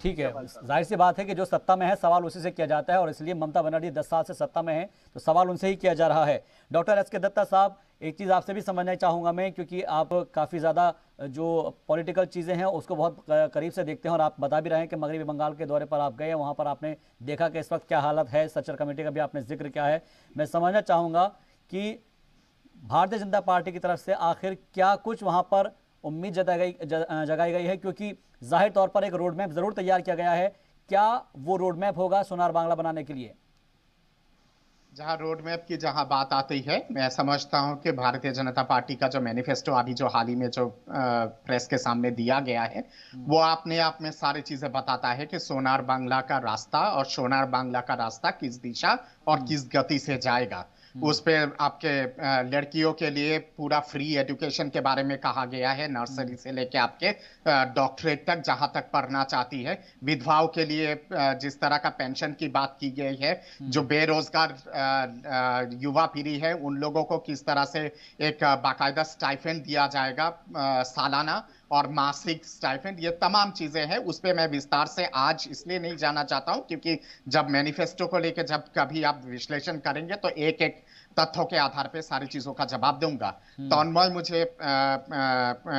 ठीक है, जाहिर सी बात है कि जो सत्ता में है सवाल उसी से किया जाता है, और इसलिए ममता बनर्जी 10 साल से सत्ता में है तो सवाल उनसे ही किया जा रहा है। डॉक्टर SK दत्ता साहब, एक चीज़ आपसे भी समझना चाहूँगा मैं, क्योंकि आप काफ़ी ज़्यादा जो पॉलिटिकल चीज़ें हैं उसको बहुत करीब से देखते हैं, और आप बता भी रहे हैं कि मगरबी बंगाल के दौरे पर आप गए, वहाँ पर आपने देखा कि इस वक्त क्या हालत है, सच्चर कमेटी का भी आपने जिक्र किया है। मैं समझना चाहूँगा कि भारतीय जनता पार्टी की तरफ से आखिर क्या कुछ वहाँ पर उम्मीद जगाई गई है, क्योंकि जाहिर तौर पर एक रोड मैप जरूर तैयार किया गया है। क्या वो रोड मैप होगा सोनार बांग्ला बनाने के लिए? जहां रोड मैप की जहां बात आती है, मैं समझता हूं कि भारतीय जनता पार्टी का जो मैनिफेस्टो अभी जो हाल ही में जो प्रेस के सामने दिया गया है, वो अपने आप में सारी चीजें बताता है कि सोनार बांग्ला का रास्ता और सोनार बांग्ला का रास्ता किस दिशा और किस गति से जाएगा। उस पे आपके लड़कियों के लिए पूरा फ्री एजुकेशन के बारे में कहा गया है, नर्सरी से लेके आपके डॉक्टरेट तक जहां तक पढ़ना चाहती है। विधवाओं के लिए जिस तरह का पेंशन की बात की गई है, जो बेरोजगार युवा पीढ़ी है उन लोगों को किस तरह से एक बाकायदा स्टाइपेंड दिया जाएगा सालाना और मासिक स्टाइपेंड, ये तमाम चीजें हैं। उस पे मैं विस्तार से आज इसलिए नहीं जाना चाहता हूं क्योंकि जब मैनिफेस्टो को लेकर जब कभी आप विश्लेषण करेंगे तो एक एक तथ्यों के आधार पे सारी चीजों का जवाब दूंगा। तन्मय मुझे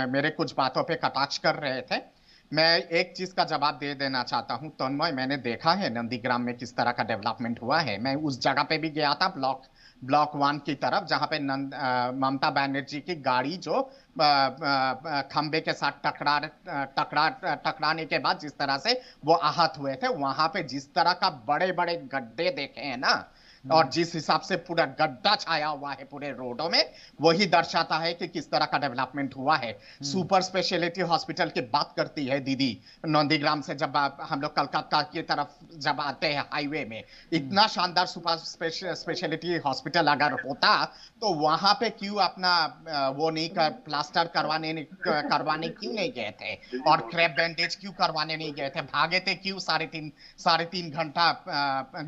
मेरे कुछ बातों पे कटाक्ष कर रहे थे, मैं एक चीज का जवाब दे देना चाहता हूं। तन्मय, मैंने देखा है नंदीग्राम में किस तरह का डेवलपमेंट हुआ है। मैं उस जगह पे भी गया था, ब्लॉक 1 की तरफ, जहां पे ममता बनर्जी की गाड़ी जो खंबे के साथ टकराने के बाद जिस तरह से वो आहत हुए थे, वहां पे जिस तरह का बड़े बड़े गड्ढे देखे हैं ना, और जिस हिसाब से पूरा गड्ढा छाया हुआ है पूरे रोडों में, वही दर्शाता है कि किस तरह का डेवलपमेंट हुआ है। सुपर स्पेशलिटी हॉस्पिटल की बात करती है दीदी, नंदीग्राम से जब हम लोग कलकत्ता की तरफ जब आते हैं हाईवे में, इतना शानदार सुपर स्पेशलिटी हॉस्पिटल अगर होता तो वहां पे क्यों अपना वो नहीं प्लास्टर करवाने क्यों नहीं गए थे, और क्रैप बैंडेज क्यों करवाने नहीं गए थे? भागे थे क्यों साढ़े तीन घंटा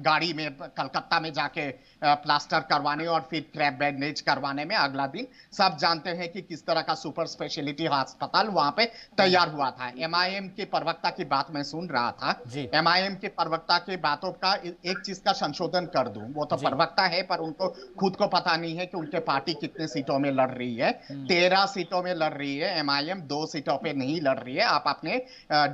गाड़ी में कलकत्ता में के प्लास्टर करवाने और फिर क्रैप बैंडेज करवाने में? अगला दिन सब जानते हैं कि किस तरह का सुपर स्पेशलिटी अस्पताल वहां पे तैयार हुआ था। एमआईएम के प्रवक्ता की बात मैं सुन रहा था, एमआईएम के प्रवक्ता की बातों का एक चीज का संशोधन कर दूं, वो तो प्रवक्ता है पर उनको खुद को पता नहीं है कि उनके पार्टी कितने सीटों में लड़ रही है। 13 सीटों में लड़ रही है एमआईएम, 2 सीटों पे नहीं लड़ रही है। आप अपने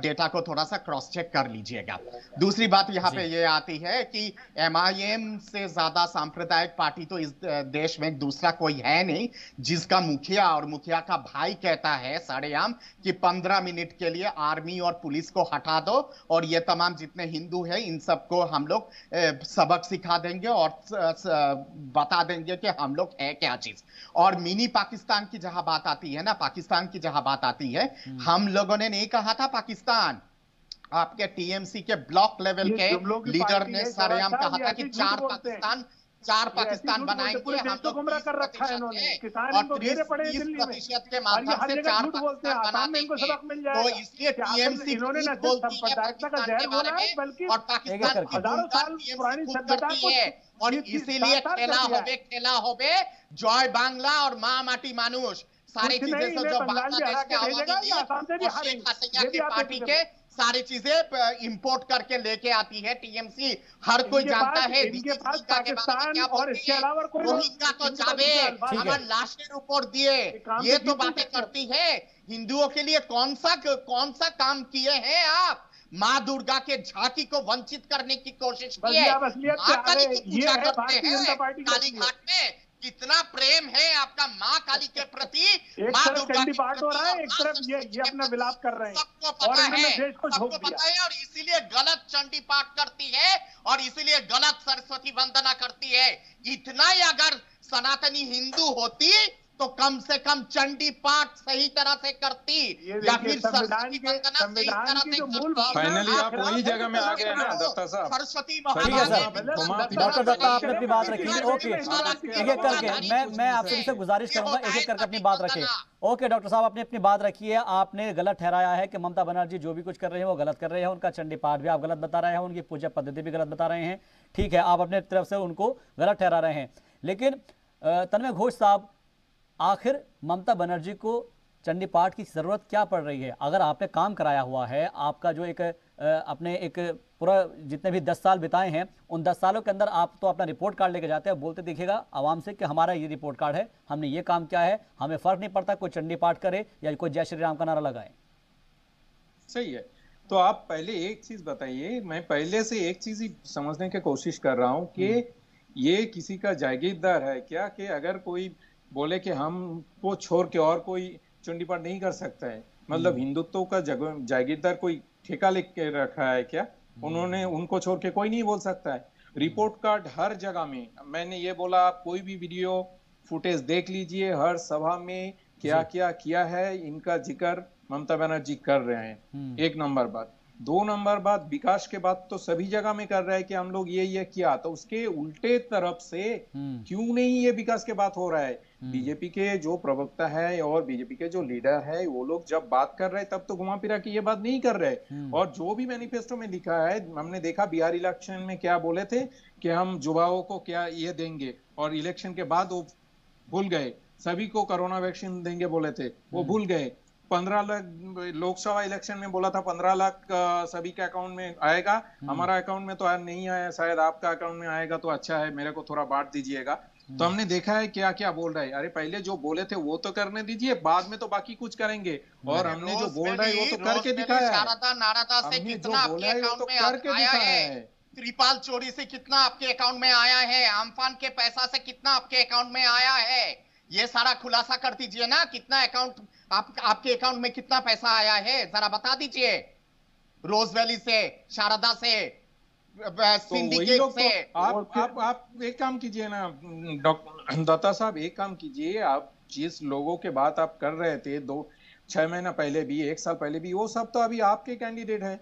डेटा को थोड़ा सा क्रॉस चेक कर लीजिएगा। दूसरी बात यहाँ पे ये आती है कि एमआईएम से ज्यादा सांप्रदायिक पार्टी तो इस देश में दूसरा कोई है नहीं, जिसका मुखिया और मुखिया का भाई कहता है सरेआम कि 15 मिनट के लिए आर्मी और पुलिस को हटा दो और ये तमाम जितने हिंदू हैं इन सबको हम लोग सबक सिखा देंगे और बता देंगे कि हम लोग है क्या चीज। और मिनी पाकिस्तान की जहां बात आती है ना, पाकिस्तान की जहां बात आती है, हम लोगों ने नहीं कहा था पाकिस्तान, आपके टीएमसी के ब्लॉक लेवल के लीडर ने सरेआम कहा था कि 4 पाकिस्तान बनाएंगे हम लोग, गुमराह कर रखा है इन्होंने। किसान और 30% के माध्यम से 4 पाकिस्तान बना देंगे। तो इसलिए टीएमसी इन्होंने न बोलती है सांप्रदायिकता का जहर बोला है, बल्कि और पाकिस्तान हजारों साल पुरानी सभ्यता करती है। और इसीलिए खेला होबे जय बांग्ला और माँ माटी मानुष सारी चीजें जो बांग्लादेश के आवामी लीग और पार्टी के सारी चीजें इंपोर्ट करके लेके आती है टीएमसी। हर कोई जानता है इनके पास पाकिस्तान और इसके अलावा कोई रोहिंग्या तो जावेद अगर लास्ट रिपोर्ट दिए, ये तो बातें करती है। हिंदुओं के लिए कौन सा काम किए हैं आप? माँ दुर्गा के झांकी को वंचित करने की कोशिश की है। माँ काली की पूजा करते हैं काली घाट में, कितना प्रेम है आपका माँ काली के प्रति। माँ दुर्गा की पाठ हो रहा है, एक तरफ ये अपना विलाप कर रहे हैं, सबको पता है और इसीलिए गलत चंडी पाठ करती है और इसीलिए गलत सरस्वती वंदना करती है। इतना ही अगर सनातनी हिंदू होती तो कम से कम चंडी पाठ सही तरह से करती या फिर सरस्वती वंदना सही तरह से करती। फाइनली आप वही जगह में आ गए ना दत्ता साहब। सरस्वती डॉक्टर दत्ता आपने अपनी बात रखी। ओके, एक एक करके मैं आपसे भी गुजारिश करूंगा, एक एक करके अपनी बात रखें। ओके डॉक्टर साहब, आपने अपनी बात रखी है। आपने गलत ठहराया है कि ममता बनर्जी जो भी कुछ कर रहे हैं वो गलत कर रहे हैं, उनका चंडी पाठ भी आप गलत बता रहे हैं, उनकी पूजा पद्धति भी गलत बता रहे हैं। ठीक है, आप अपने तरफ से उनको गलत ठहरा रहे हैं, लेकिन तन्मय घोष साहब, आखिर ममता बनर्जी को चंडी पाठ की जरूरत क्या पड़ रही है? अगर आपने काम कराया हुआ है, आपका जो एक अपने एक पूरा जितने भी 10 साल बिताए हैं, उन 10 सालों के अंदर आप तो अपना रिपोर्ट कार्ड लेके जाते हैं, बोलते दिखेगा आवाम से कि हमारा ये रिपोर्ट कार्ड है, हमने ये काम किया है, हमें फर्क नहीं पड़ता कोई चंडी पाठ करे या कोई जय श्री राम का नारा लगाए। सही है, तो आप पहले एक चीज बताइए। मैं पहले से एक चीज ही समझने की कोशिश कर रहा हूँ कि ये किसी का जागीरदार है क्या, कि अगर कोई बोले कि हमको छोड़ के और कोई चंडी पाठ नहीं कर सकता है, मतलब हिंदुत्व का जागीरदार कोई ठेका लेके रखा है क्या? उन्होंने उनको छोड़ के कोई नहीं बोल सकता है। रिपोर्ट कार्ड हर जगह में, मैंने ये बोला, आप कोई भी वीडियो फुटेज देख लीजिए, हर सभा में क्या क्या किया है इनका जिक्र ममता बनर्जी कर रहे हैं। एक नंबर बात। 2 नंबर बात, विकास के बात तो सभी जगह में कर रहा है कि हम लोग ये किया, तो उसके उल्टे तरफ से क्यों नहीं ये विकास के बात हो रहा है? बीजेपी के जो प्रवक्ता है और बीजेपी के जो लीडर है वो लोग जब बात कर रहे हैं तब तो घुमा फिरा के ये बात नहीं कर रहे। और जो भी मैनिफेस्टो में लिखा है, हमने देखा बिहार इलेक्शन में क्या बोले थे कि हम युवाओं को क्या ये देंगे, और इलेक्शन के बाद वो भूल गए। सभी को कोरोना वैक्सीन देंगे बोले थे, वो भूल गए। 15 लाख लोकसभा इलेक्शन में बोला था 15 लाख सभी के अकाउंट में आएगा। हमारा अकाउंट में तो नहीं आया, शायद आपका अकाउंट में आएगा तो अच्छा है, मेरे को थोड़ा बांट दीजिएगा। तो हमने देखा है क्या क्या बोल रहे हैं। अरे पहले जो बोले थे वो तो करने दीजिए, बाद में तो बाकी कुछ करेंगे। और हमने जो बोल रहा है वो तो करके दिखाया है। हमने जो बोला है वो तो करके दिखाया है। त्रिपाल चोरी से कितना आपके अकाउंट में आया है, आम्फान के पैसा से कितना आपके अकाउंट में आया है, ये सारा खुलासा कर दीजिए ना। कितना अकाउंट आपके अकाउंट में कितना पैसा आया है जरा बता दीजिए। रोज वैली से, शारदा से, सिंडिकेट से। आप एक काम कीजिए ना डॉक्टर दत्ता साहब, एक काम कीजिए, आप जिस लोगों के बात आप कर रहे थे 6 महीना पहले भी, 1 साल पहले भी, वो सब तो अभी आपके कैंडिडेट है।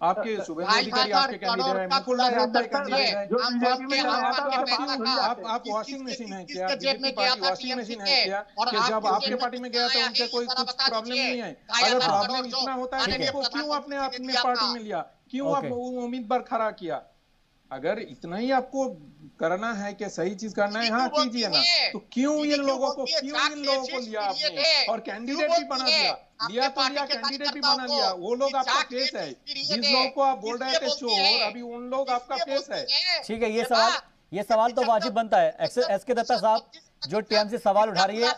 आपके शुभेंदु अधिकारी आपके कैंडिडेट है, मुकुल राय आपके कैंडिडेट है। आप वॉशिंग मशीन है क्या? बीजेपी पार्टी वॉशिंग मशीन है क्या कि जब आपके पार्टी में गया था उनके कोई कुछ प्रॉब्लम नहीं है? अगर प्रॉब्लम इतना होता है तो क्यों आपने अपने पार्टी में लिया, क्यों आप उम्मीदवार खड़ा किया? अगर इतना ही आपको करना है कि सही चीज करना है, हाँ कीजिए ना। तो क्यों इन लोगों को लिया आपने और कैंडिडेट भी बना दिया? कैंडिडेट भी बना लिया। वो लोग आपका केस है, जिस लोगों को आप बोल रहे थे चोर, अभी उन लोग आपका केस है। ठीक है, ये सवाल तो वाजिब बनता है। एस के दत्ता साहब जो टीएमसी सवाल उठा रही है,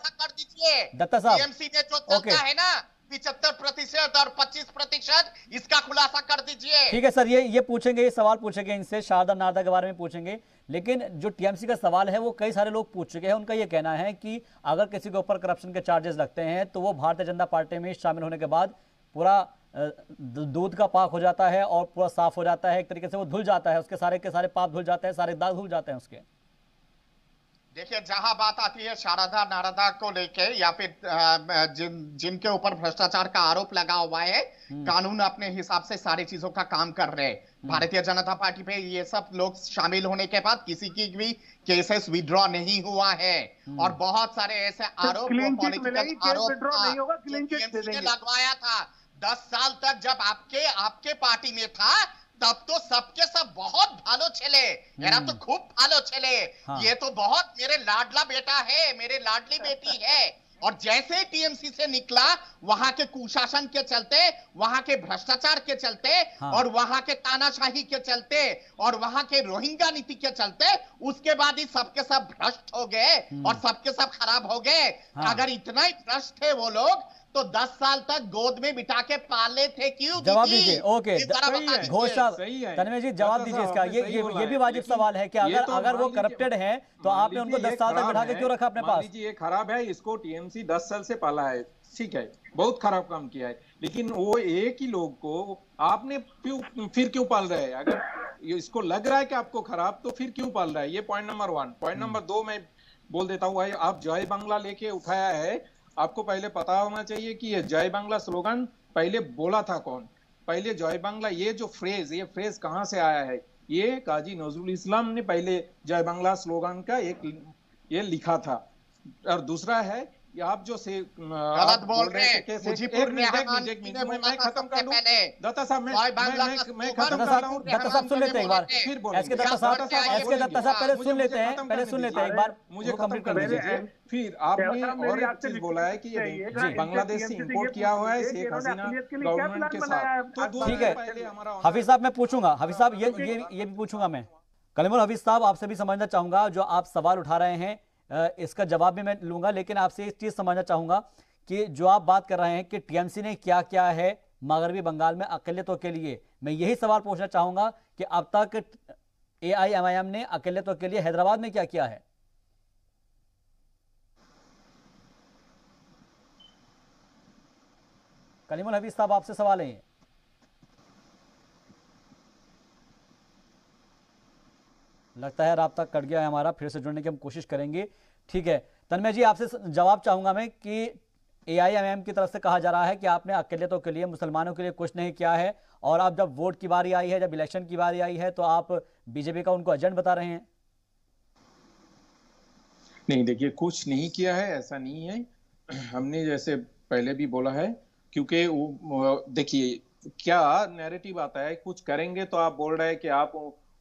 दत्ता साहब टीएमसी में जो चलता है ना 75% और 25%, इसका खुलासा कर दीजिए। ठीक है सर, ये पूछेंगे, ये सवाल पूछेंगे इनसे, शारदा नारदा के बारे में पूछेंगे। लेकिन जो टीएमसी का सवाल है वो कई सारे लोग पूछ चुके हैं। उनका ये कहना है कि अगर किसी के ऊपर करप्शन के चार्जेस लगते हैं तो वो भारतीय जनता पार्टी में शामिल होने के बाद पूरा दूध का पाक हो जाता है और पूरा साफ हो जाता है, एक तरीके से वो धुल जाता है, उसके सारे के सारे पाप धुल जाते हैं, सारे दाग धुल जाते हैं उसके। देखिए, जहां बात आती है शारदा नारदा को लेके या फिर जिनके ऊपर भ्रष्टाचार का आरोप लगा हुआ है, कानून अपने हिसाब से सारी चीजों का काम कर रहे हैं। भारतीय जनता पार्टी पे ये सब लोग शामिल होने के बाद किसी की भी केसेस विड्रॉ नहीं हुआ है और बहुत सारे ऐसे आरोप पॉलिटिकल आरोप लगवाया था। 10 साल तक जब आपके पार्टी में था तब तो सबके सब बहुत भालो चले, मेरा तो खूब भालो चले। हाँ। ये तो बहुत मेरे लाडला बेटा है, मेरे लाडली बेटी है। और जैसे टीएमसी से निकला, वहां के कुशासन के चलते, वहां के भ्रष्टाचार के चलते, हाँ। और वहां के तानाशाही के चलते और वहां के रोहिंग्या नीति के चलते, उसके बाद ही सबके सब भ्रष्ट हो गए और सबके सब खराब हो गए। हाँ। अगर इतना ही भ्रष्ट थे वो लोग तो 10 साल तक गोद में बिठा के पाले थे क्यों? जवाब दीजिए। ओके, घोष साहब, तन्मय जी जवाब दीजिए इसका। ये भी वाजिब सवाल है कि अगर वो करप्टेड हैं तो आपने उनको 10 साल तक बिठा के क्यों रखा अपने पास? ये खराब है, इसको टीएमसी 10 साल से पाला है, ठीक है, बहुत खराब काम किया है, लेकिन वो एक ही लोग को आपने फिर क्यों पाल रहे हैं? अगर इसको लग रहा है कि आपको खराब, तो फिर क्यों पाल रहा है? ये पॉइंट नंबर 1। पॉइंट नंबर 2 मैं बोल देता हूँ। आप जय बांग्ला लेके उठाया है, आपको पहले पता होना चाहिए कि ये जय बांग्ला स्लोगन पहले बोला था कौन? पहले जय बांग्ला ये फ्रेज कहां से आया है? ये काजी नजरुल इस्लाम ने पहले जय बांग्ला स्लोगन का ये लिखा था। और दूसरा है आप जो से गलत बोल रहे हैं, मैं खत्म कर दूं दत्ता साहब, मैं खत्म कर रहा हूं। दत्ता साहब सुन लेते हैं एक बार, फिर एसके दत्ता साहब पहले सुन लेते हैं एक बार, मुझे खत्म कर दीजिए। फिर आपने और एक चीज बोला है कि ये बांग्लादेश से इंपोर्ट किया हुआ है शेख हसीना गवर्नमेंट के साथ, तो ठीक है। हाफिज साहब मैं पूछूंगा, हाफिज साहब ये भी पूछूंगा मैं। कलीमुल हफीज साहब आपसे भी समझना चाहूंगा, जो आप सवाल उठा रहे हैं इसका जवाब भी मैं लूंगा, लेकिन आपसे एक चीज समझना चाहूंगा कि जो आप बात कर रहे हैं कि टीएमसी ने क्या क्या है मगरबी बंगाल में अकेलेतों के लिए, मैं यही सवाल पूछना चाहूंगा कि अब तक एआईएमआईएम ने अकेलेतों के लिए हैदराबाद में क्या किया है? कलीमुल हफीज साहब आपसे सवाल है। लगता है राब्ता कट गया है हमारा, फिर से जुड़ने की हम कोशिश करेंगे। ठीक है तन्मय जी, आपसे जवाब चाहूंगा मैं कि एआईएमआईएम की तरफ से कहा जा रहा है कि आपने अकेलेतों के लिए, मुसलमानों के लिए कुछ नहीं किया है, और अब जब वोट की बारी आई है, जब इलेक्शन की बारी आई है, तो आप बीजेपी का उनको एजेंट बता रहे हैं। नहीं, देखिए, कुछ नहीं किया है ऐसा नहीं है। हमने जैसे पहले भी बोला है, क्योंकि देखिए क्या नैरेटिव आता है, कुछ करेंगे तो आप बोल रहे हैं कि आप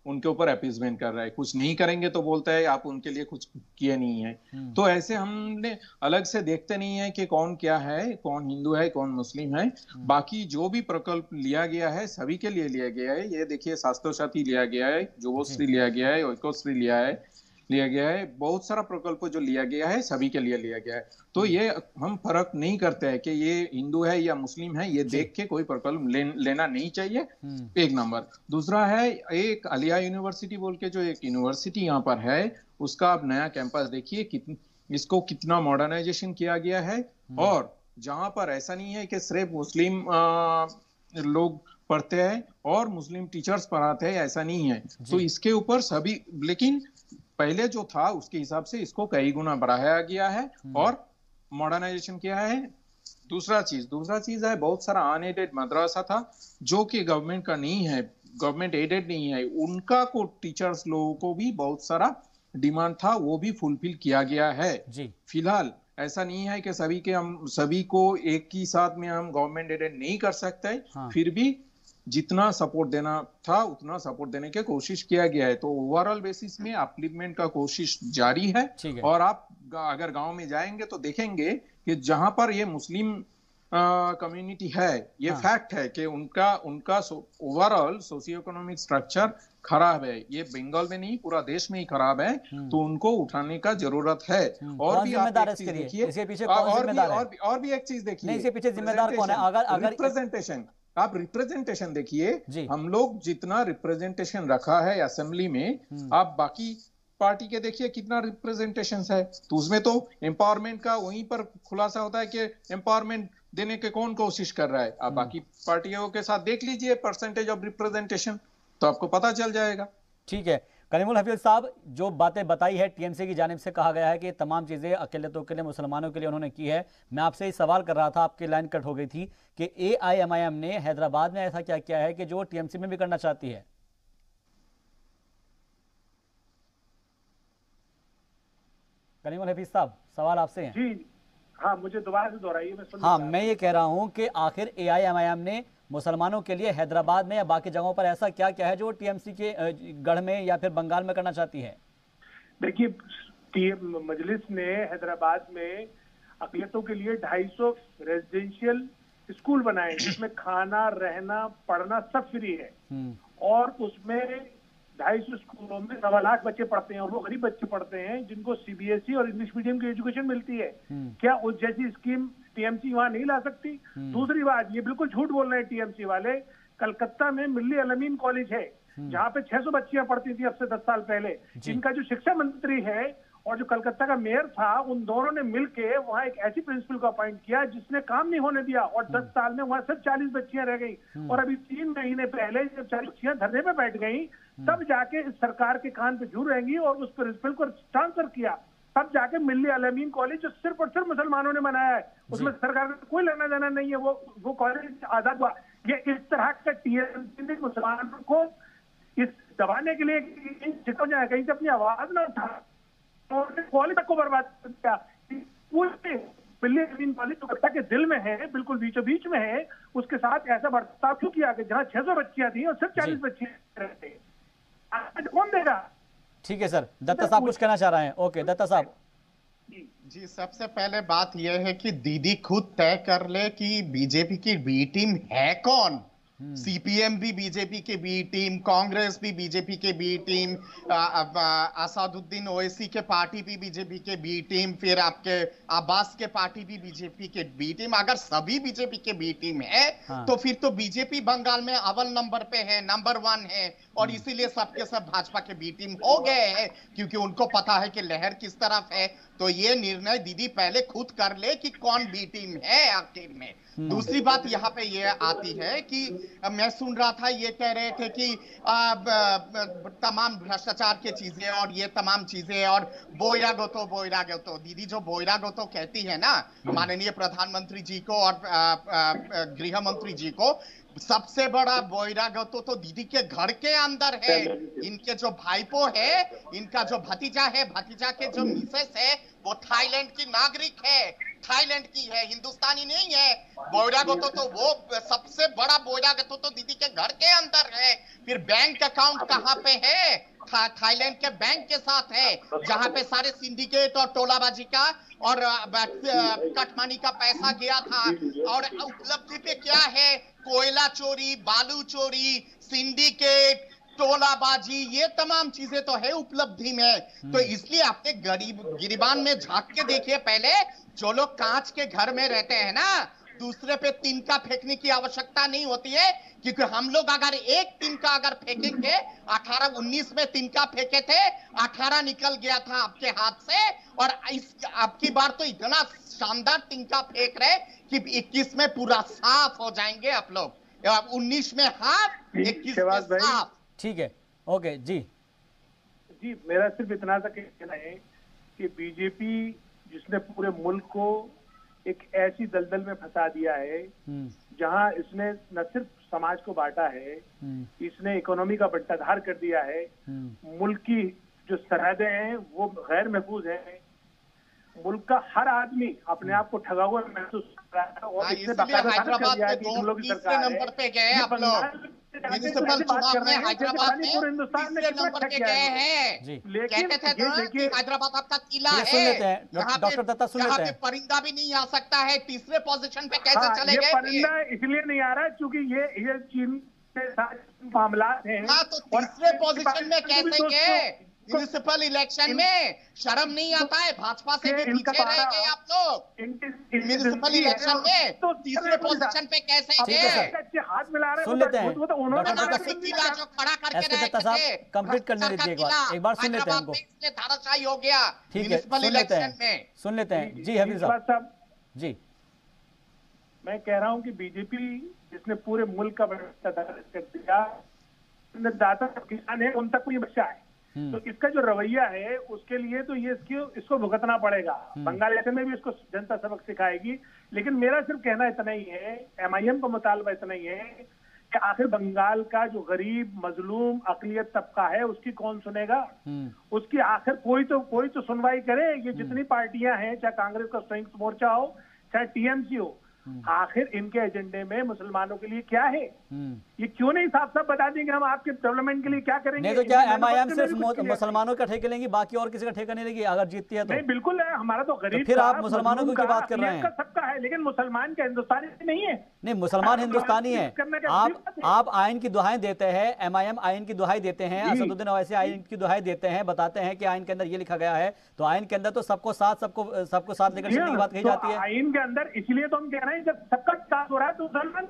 उनके ऊपर अपीजमेंट कर रहे हैं, कुछ नहीं करेंगे तो बोलता है आप उनके लिए कुछ किए नहीं है। तो ऐसे हमने अलग से देखते नहीं है कि कौन क्या है, कौन हिंदू है, कौन मुस्लिम है। बाकी जो भी प्रकल्प लिया गया है सभी के लिए लिया गया है। ये देखिए, स्वास्थ्य साथी लिया गया है, जुबोश्री लिया गया है, ओइकोश्री लिया गया है, बहुत सारा प्रकल्प जो लिया गया है सभी के लिए लिया गया है। तो ये हम फर्क नहीं करते हैं कि ये हिंदू है या मुस्लिम है, ये देख के कोई प्रकल्प लेना नहीं चाहिए। एक नंबर। दूसरा है, एक आलिया यूनिवर्सिटी बोल के जो एक यूनिवर्सिटी यहाँ पर है, उसका आप नया कैंपस देखिए, इसको कितना मॉडर्नाइजेशन किया गया है। और जहां पर ऐसा नहीं है कि सिर्फ मुस्लिम लोग पढ़ते हैं और मुस्लिम टीचर्स पढ़ाते हैं, ऐसा नहीं है। तो इसके ऊपर सभी, लेकिन पहले जो था उसके हिसाब से इसको कई गुना बढ़ाया गया है और मॉडर्नाइजेशन किया है। दूसरा चीज है, बहुत सारा अनएडेड मदरसा था जो कि गवर्नमेंट का नहीं है, गवर्नमेंट एडेड नहीं है, उनका को टीचर्स लोगों को भी बहुत सारा डिमांड था, वो भी फुलफिल किया गया है जी। फिलहाल ऐसा नहीं है कि सभी को एक ही साथ में हम गवर्नमेंट एडेड नहीं कर सकते। फिर भी जितना सपोर्ट देना था उतना सपोर्ट देने की कोशिश किया गया है। तो ओवरऑल बेसिस में अपलिफ्टमेंट का कोशिश जारी है। और आप अगर गांव में जाएंगे तो देखेंगे कि जहां पर ये मुस्लिम कम्युनिटी है, ये फैक्ट है कि उनका ओवरऑल सोशियो इकोनॉमिक स्ट्रक्चर खराब है। ये बंगाल में नहीं, पूरा देश में ही खराब है। तो उनको उठाने का जरूरत है। और भी आप एक चीज देखिए, और भी एक चीज देखिए, इसके पीछे जिम्मेदार कौन है? अगर रिप्रेजेंटेशन, आप रिप्रेजेंटेशन देखिए, हम लोग जितना रिप्रेजेंटेशन रखा है असेंबली में, आप बाकी पार्टी के देखिए कितना रिप्रेजेंटेशन है। तो उसमें तो एम्पावरमेंट का वहीं पर खुलासा होता है कि एम्पावरमेंट देने के कौन कोशिश कर रहा है। आप बाकी पार्टियों के साथ देख लीजिए परसेंटेज ऑफ रिप्रेजेंटेशन, तो आपको पता चल जाएगा। ठीक है, कलीमुल हफीज साहब, जो बातें बताई है टीएमसी की जानिब से कहा गया है कि तमाम चीज़ें अकेलेतों के लिए, मुसलमानों के लिए उन्होंने की है। मैं आपसे ही सवाल कर रहा था, आपकी लाइन कट हो गई थी, कि एआईएमआईएम ने हैदराबाद में ऐसा क्या किया है कि जो टीएमसी में भी करना चाहती है? कलीमुल हफीज साहब, सवाल आपसे है जी। हाँ, मुझे दोबारा से दोहराइए। मैं ये कह रहा हूँ कि आखिर एआईएमआईएम ने मुसलमानों के लिए हैदराबाद में या बाकी जगहों पर ऐसा क्या क्या है जो टीएमसी के गढ़ में या फिर बंगाल में करना चाहती है? देखिए, मजलिस ने हैदराबाद में अक़लियतों के लिए 250 रेजिडेंशियल स्कूल बनाए, जिसमें खाना, रहना, पढ़ना सब फ्री है। और उसमें 250 स्कूलों में 9 लाख बच्चे पढ़ते हैं, और वो गरीब बच्चे पढ़ते हैं जिनको सीबीएसई और इंग्लिश मीडियम की एजुकेशन मिलती है। क्या उस जैसी स्कीम टीएमसी वहां नहीं ला सकती? दूसरी बात, ये बिल्कुल झूठ बोल रहे हैं टीएमसी वाले। कलकत्ता में मिल्ली अलमीन कॉलेज है, जहां पे 600 बच्चियां पढ़ती थी अब से 10 साल पहले। इनका जो शिक्षा मंत्री है और जो कलकत्ता का मेयर था, उन दोनों ने मिलके वहां एक ऐसी प्रिंसिपल को अपॉइंट किया जिसने काम नहीं होने दिया, और 10 साल में वहां सिर्फ 40 बच्चियां रह गई। और अभी 3 महीने पहले जब 40 बच्चियां धरने पे बैठ गई, तब जाके इस सरकार के कान पे जू रहेंगी और उस प्रिंसिपल को ट्रांसफर किया। तब जाके मिल्ली अलमीन कॉलेज, जो सिर्फ और सिर्फ मुसलमानों ने बनाया है, उसमें सरकार का कोई लेना देना नहीं है, वो कॉलेज आजाद हुआ। ये इस तरह का टीएमसी ने मुसलमानों को इस दबाने के लिए कहीं से अपनी आवाज ना उठा और कॉलेज तक को बर्बाद कर दिया। मिल्ली अलमीन कॉलेज कलकत्ता के दिल में है, बिल्कुल बीचों बीच में है, उसके साथ ऐसा बर्ताव क्यों किया कि जहाँ 600 बच्चियां थी और सिर्फ 40 बच्चे रहते? आज कौन देगा? ठीक है सर, दत्ता साहब कुछ कहना चाह रहे हैं। ओके दत्ता साहब। जी, सबसे पहले बात यह है कि दीदी खुद तय कर ले कि बीजेपी की बी टीम है कौन। सीपीएम भी बीजेपी के बी टीम, कांग्रेस भी बीजेपी के बी टीम, असादुद्दीन ओवैसी के पार्टी भी बीजेपी के बी टीम, फिर आपके अब्बास के पार्टी भी बीजेपी के बी टीम। अगर सभी बीजेपी के बी टीम है तो फिर तो बीजेपी बंगाल में अव्वल नंबर पे है, नंबर 1 है। और इसीलिए सबके सब भाजपा के बी टीम हो गए हैं, क्योंकि उनको पता है कि लहर किस तरफ है। तो ये निर्णय दीदी पहले खुद कर ले कि कौन बी टीम है आखिर में। दूसरी बात यहाँ पे ये आती है कि मैं सुन रहा था, ये कह रहे थे कि तमाम भ्रष्टाचार की चीजें और ये तमाम चीजें और बोइरागोतो दीदी जो बोइरागोतो कहती है ना माननीय प्रधानमंत्री जी को और गृह मंत्री जी को, सबसे बड़ा बोइरागोतो तो दीदी के घर के अंदर है। इनके जो भाईपो है, इनका जो भतीजा है, भतीजा के जो मिसेस है वो थाईलैंड की नागरिक है, थाईलैंड की है, हिंदुस्तानी नहीं है। बोइरागोतो तो वो सबसे बड़ा बोइरागोतो तो दीदी के घर के अंदर है। फिर बैंक अकाउंट कहाँ पे है? थाईलैंड के बैंक के साथ है, जहां पे सारे सिंडिकेट और टोलाबाजी का और कटमानी का पैसा गया था। और उपलब्धि पे क्या है? कोयला चोरी, बालू चोरी, सिंडिकेट, टोलाबाजी, ये तमाम चीजें तो है उपलब्धि में। तो इसलिए आपने गिरिबान में झांक के देखिए पहले, जो लोग कांच के घर में रहते हैं ना, दूसरे पे तिनका फेंकने की आवश्यकता नहीं होती है, क्योंकि हम लोग अगर एक तिनका अगर फेंकेंगे, 18-19 में तिनका फेंके थे, 18 निकल गया था आपके हाथ से, और आपकी बार तो इतना शानदार तिनका फेंक रहे कि 21 में पूरा साफ हो जाएंगे आप लोग। 19 में हाफ, 21 में साफ। ठीक है, ओके जी। मेरा सिर्फ इतना सा कहना है कि बीजेपी जिसने पूरे मुल्क को एक ऐसी दलदल में फंसा दिया है जहां इसने न सिर्फ समाज को बांटा है, इसने इकोनॉमी का बंटाधार कर दिया है। मुल्क की जो सरहदें हैं वो गैर महफूज है। मुल्क का हर आदमी अपने आप को ठगा हुआ महसूस कर रहा है। और इसने हैदराबाद में तीसरे नंबर पे गए आप लोग। म्युनिसिपल चुनाव में हैदराबाद में तीसरे नंबर पे गए हैं। कहते थे कि हैदराबाद आपका किला है, डॉक्टर दत्ता सुन लेते हैं। परिंदा भी नहीं आ सकता है, तीसरे पोजीशन पे कैसे चले गए? परिंदा इसलिए नहीं आ रहा क्योंकि ये चीन के साथ मामला है। तो तीसरे पोजीशन में कैसे गए? म्युनिसिपल इलेक्शन में शर्म नहीं आता है? भाजपा से भी पीछे रह गए आप लोग। म्युनिसिपल इलेक्शन में तो तीसरे पोजीशन पे कैसे गए? हाथ मिला रहे हैं। सुन लेते हैं किला जो खड़ा करके रहे थे, कंप्लीट करने दीजिए एक बार सुन लेते हैं हमको। धाराशाही हो गया म्युनिसिपल इलेक्शन में। सुन लेते हैं जी हबीब साहब जी। मैं कह रहा हूँ कि बीजेपी जिसने पूरे मुल्क का बंटाधार कर दिया, दाता किसान है उन तक कोई बच्चा है, तो इसका जो रवैया है उसके लिए तो ये इसको भुगतना पड़ेगा। बंगाल इलेक्शन में भी इसको जनता सबक सिखाएगी। लेकिन मेरा सिर्फ कहना इतना ही है, MIM का मुतालबा इतना ही है कि आखिर बंगाल का जो गरीब मजलूम अकलियत तबका है उसकी कौन सुनेगा? उसकी आखिर कोई तो सुनवाई करे। ये जितनी पार्टियां हैं, चाहे कांग्रेस का संयुक्त मोर्चा हो, चाहे TMC हो, आखिर इनके एजेंडे में मुसलमानों के लिए क्या है? ये क्यों नहीं साफ साफ बता देंगे हम आपके डेवलपमेंट के लिए क्या करेंगे? नहीं तो क्या MIM सिर्फ मुसलमानों का ठेका लेंगी, बाकी और किसी का ठेका नहीं लेगी अगर जीतती है तो? नहीं, बिल्कुल है। हमारा तो गरीब, तो फिर आप मुसलमानों की बात कर रहे हैं। सबका है, लेकिन मुसलमान का हिंदुस्तानी नहीं है। नहीं, मुसलमान हिंदुस्तानी है। आप आइन की दुहाई देते हैं, MIM आइन की दुहाई देते हैं, असदुद्दीन ओवैसी आइन की दुहाई देते हैं, बताते हैं कि आइन के अंदर ये लिखा गया है, तो आइन के अंदर तो सबको साथ लेकर चलने की बात कही जाती है। आइन के अंदर इसलिए तो हम कह रहे हैं जब सबका साथ हो रहा है तो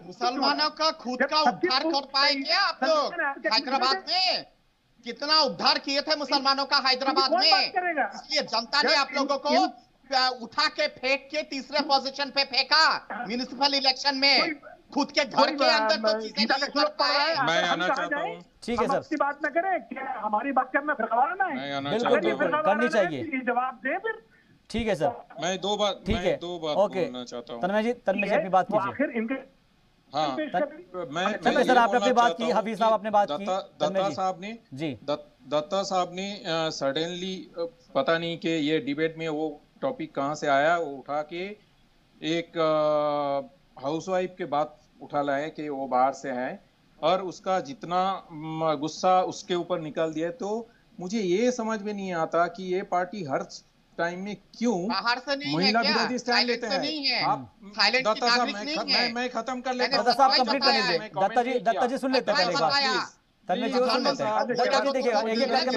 मुसलमानों का खुद का उद्धार कर पाएंगे आप लोग? हैदराबाद में कितना उद्धार किए थे मुसलमानों का हैदराबाद में, इसलिए जनता ने आप लोगों को उठा के फेंक के तीसरे पोजीशन पे फेंका म्युनिसिपल इलेक्शन में। खुद के घर के अंदर तो चीजें नहीं कर पाए। मैं आना चाहता हूँ। ठीक है सर, बात न करें, क्या हमारी बात करना फिर गवाना है? बिल्कुल करनी चाहिए। जवाब दे फिर। ठीक है सर, मैं दो बात बोलना चाहता हूँ। तन्मय जी अपनी बात कीजिए। आखिर इनके मैं सर आपने अपनी बात की, हबीब साहब आपने बात की, दत्ता साहब ने सडनली पता नहीं कि ये डिबेट में वो टॉपिक कहाँ से आया, वो उठा के एक हाउसवाइफ के बात उठा लाए कि वो बाहर से है और उसका जितना गुस्सा उसके ऊपर निकाल दिया। तो मुझे ये समझ में नहीं आता कि ये पार्टी हर टाइम में क्यों महिला विरोधी स्टैंड लेते हैं। आप दत्ता साहब, मैं खत्म कर लेता हूं। दत्ता साहब कंप्लीट करने दे। दत्ता जी सुन लेते हैं पहले बात। तन्मय जी सुन लेते हैं। दत्ता जी देखिएगा, एक करके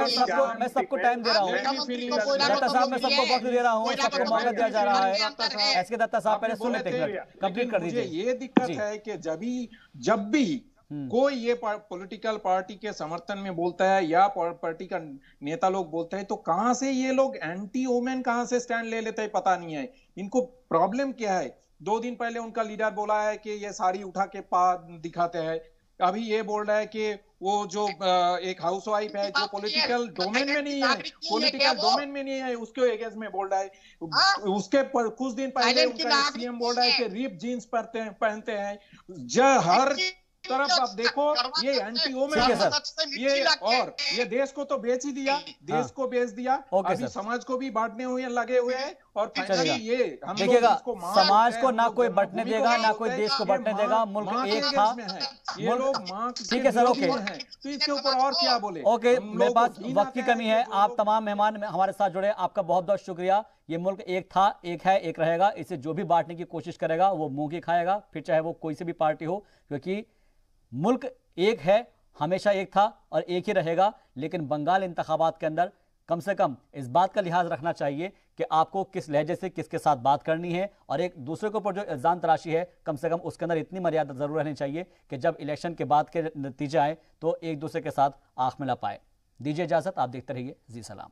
मैं सबको टाइम दे रहा हूँ। दत्ता साहब मैं सबको वक्त दे रहा हूँ, सबको मौका दिया जा रहा है। ऐसे दत्ता साहब पहले सुन लेते हैं, कंप्लीट कर दीजिए। ये दिक्कत है कि जब भी कोई ये पॉलिटिकल पार्टी के समर्थन में बोलता है या पार्टी का नेता लोग बोलते हैं, तो कहां से ये लोग एंटी वुमेन कहां से स्टैंड ले लेते हैं पता नहीं है। इनको प्रॉब्लम क्या है? 2 दिन पहले उनका लीडर बोला है कि ये साड़ी उठा के दिखाते हैं, अभी ये बोल रहा है कि वो जो एक हाउस वाइफ है जो पॉलिटिकल डोमेन में नहीं है, पॉलिटिकल डोमेन में नहीं है, उसके अगेंस्ट में बोल रहा है। उसके कुछ दिन पहले उनका सीएम बोल रहा है कि रिप जीन्स पहनते हैं। हर तरफ आप देखो ये एंटी वुमेन, ये और ये देश को तो बेच ही दिया, देश को बेच दिया, अभी समाज को भी बांटने हुए लगे हुए हैं। और फाइनली ये हम देखिएगा, समाज को ना कोई बंटने देगा ना कोई देश को बंटने देगा। मुल्क एक था, ये लोग मां, ठीक है सर, ओके, तो इसके ऊपर और क्या बोले? ओके, मेरे पास वक्त की कमी है। आप तमाम मेहमान हमारे साथ जुड़े, आपका बहुत बहुत शुक्रिया। ये मुल्क एक था, एक है, एक रहेगा। इसे जो भी बांटने की कोशिश करेगा वो मुंह की खाएगा, फिर चाहे वो कोई सी भी पार्टी हो, क्योंकि मुल्क एक है, हमेशा एक था और एक ही रहेगा। लेकिन बंगाल इंतखाबात के अंदर कम से कम इस बात का लिहाज रखना चाहिए कि आपको किस लहजे से किसके साथ बात करनी है, और एक दूसरे के ऊपर जो इल्ज़ाम तराशी है कम से कम उसके अंदर इतनी मर्यादा जरूर रहनी चाहिए कि जब इलेक्शन के बाद के नतीजे आए तो एक दूसरे के साथ आंख मिला पाए। दीजिए इजाजत, आप देखते रहिए जी सलाम।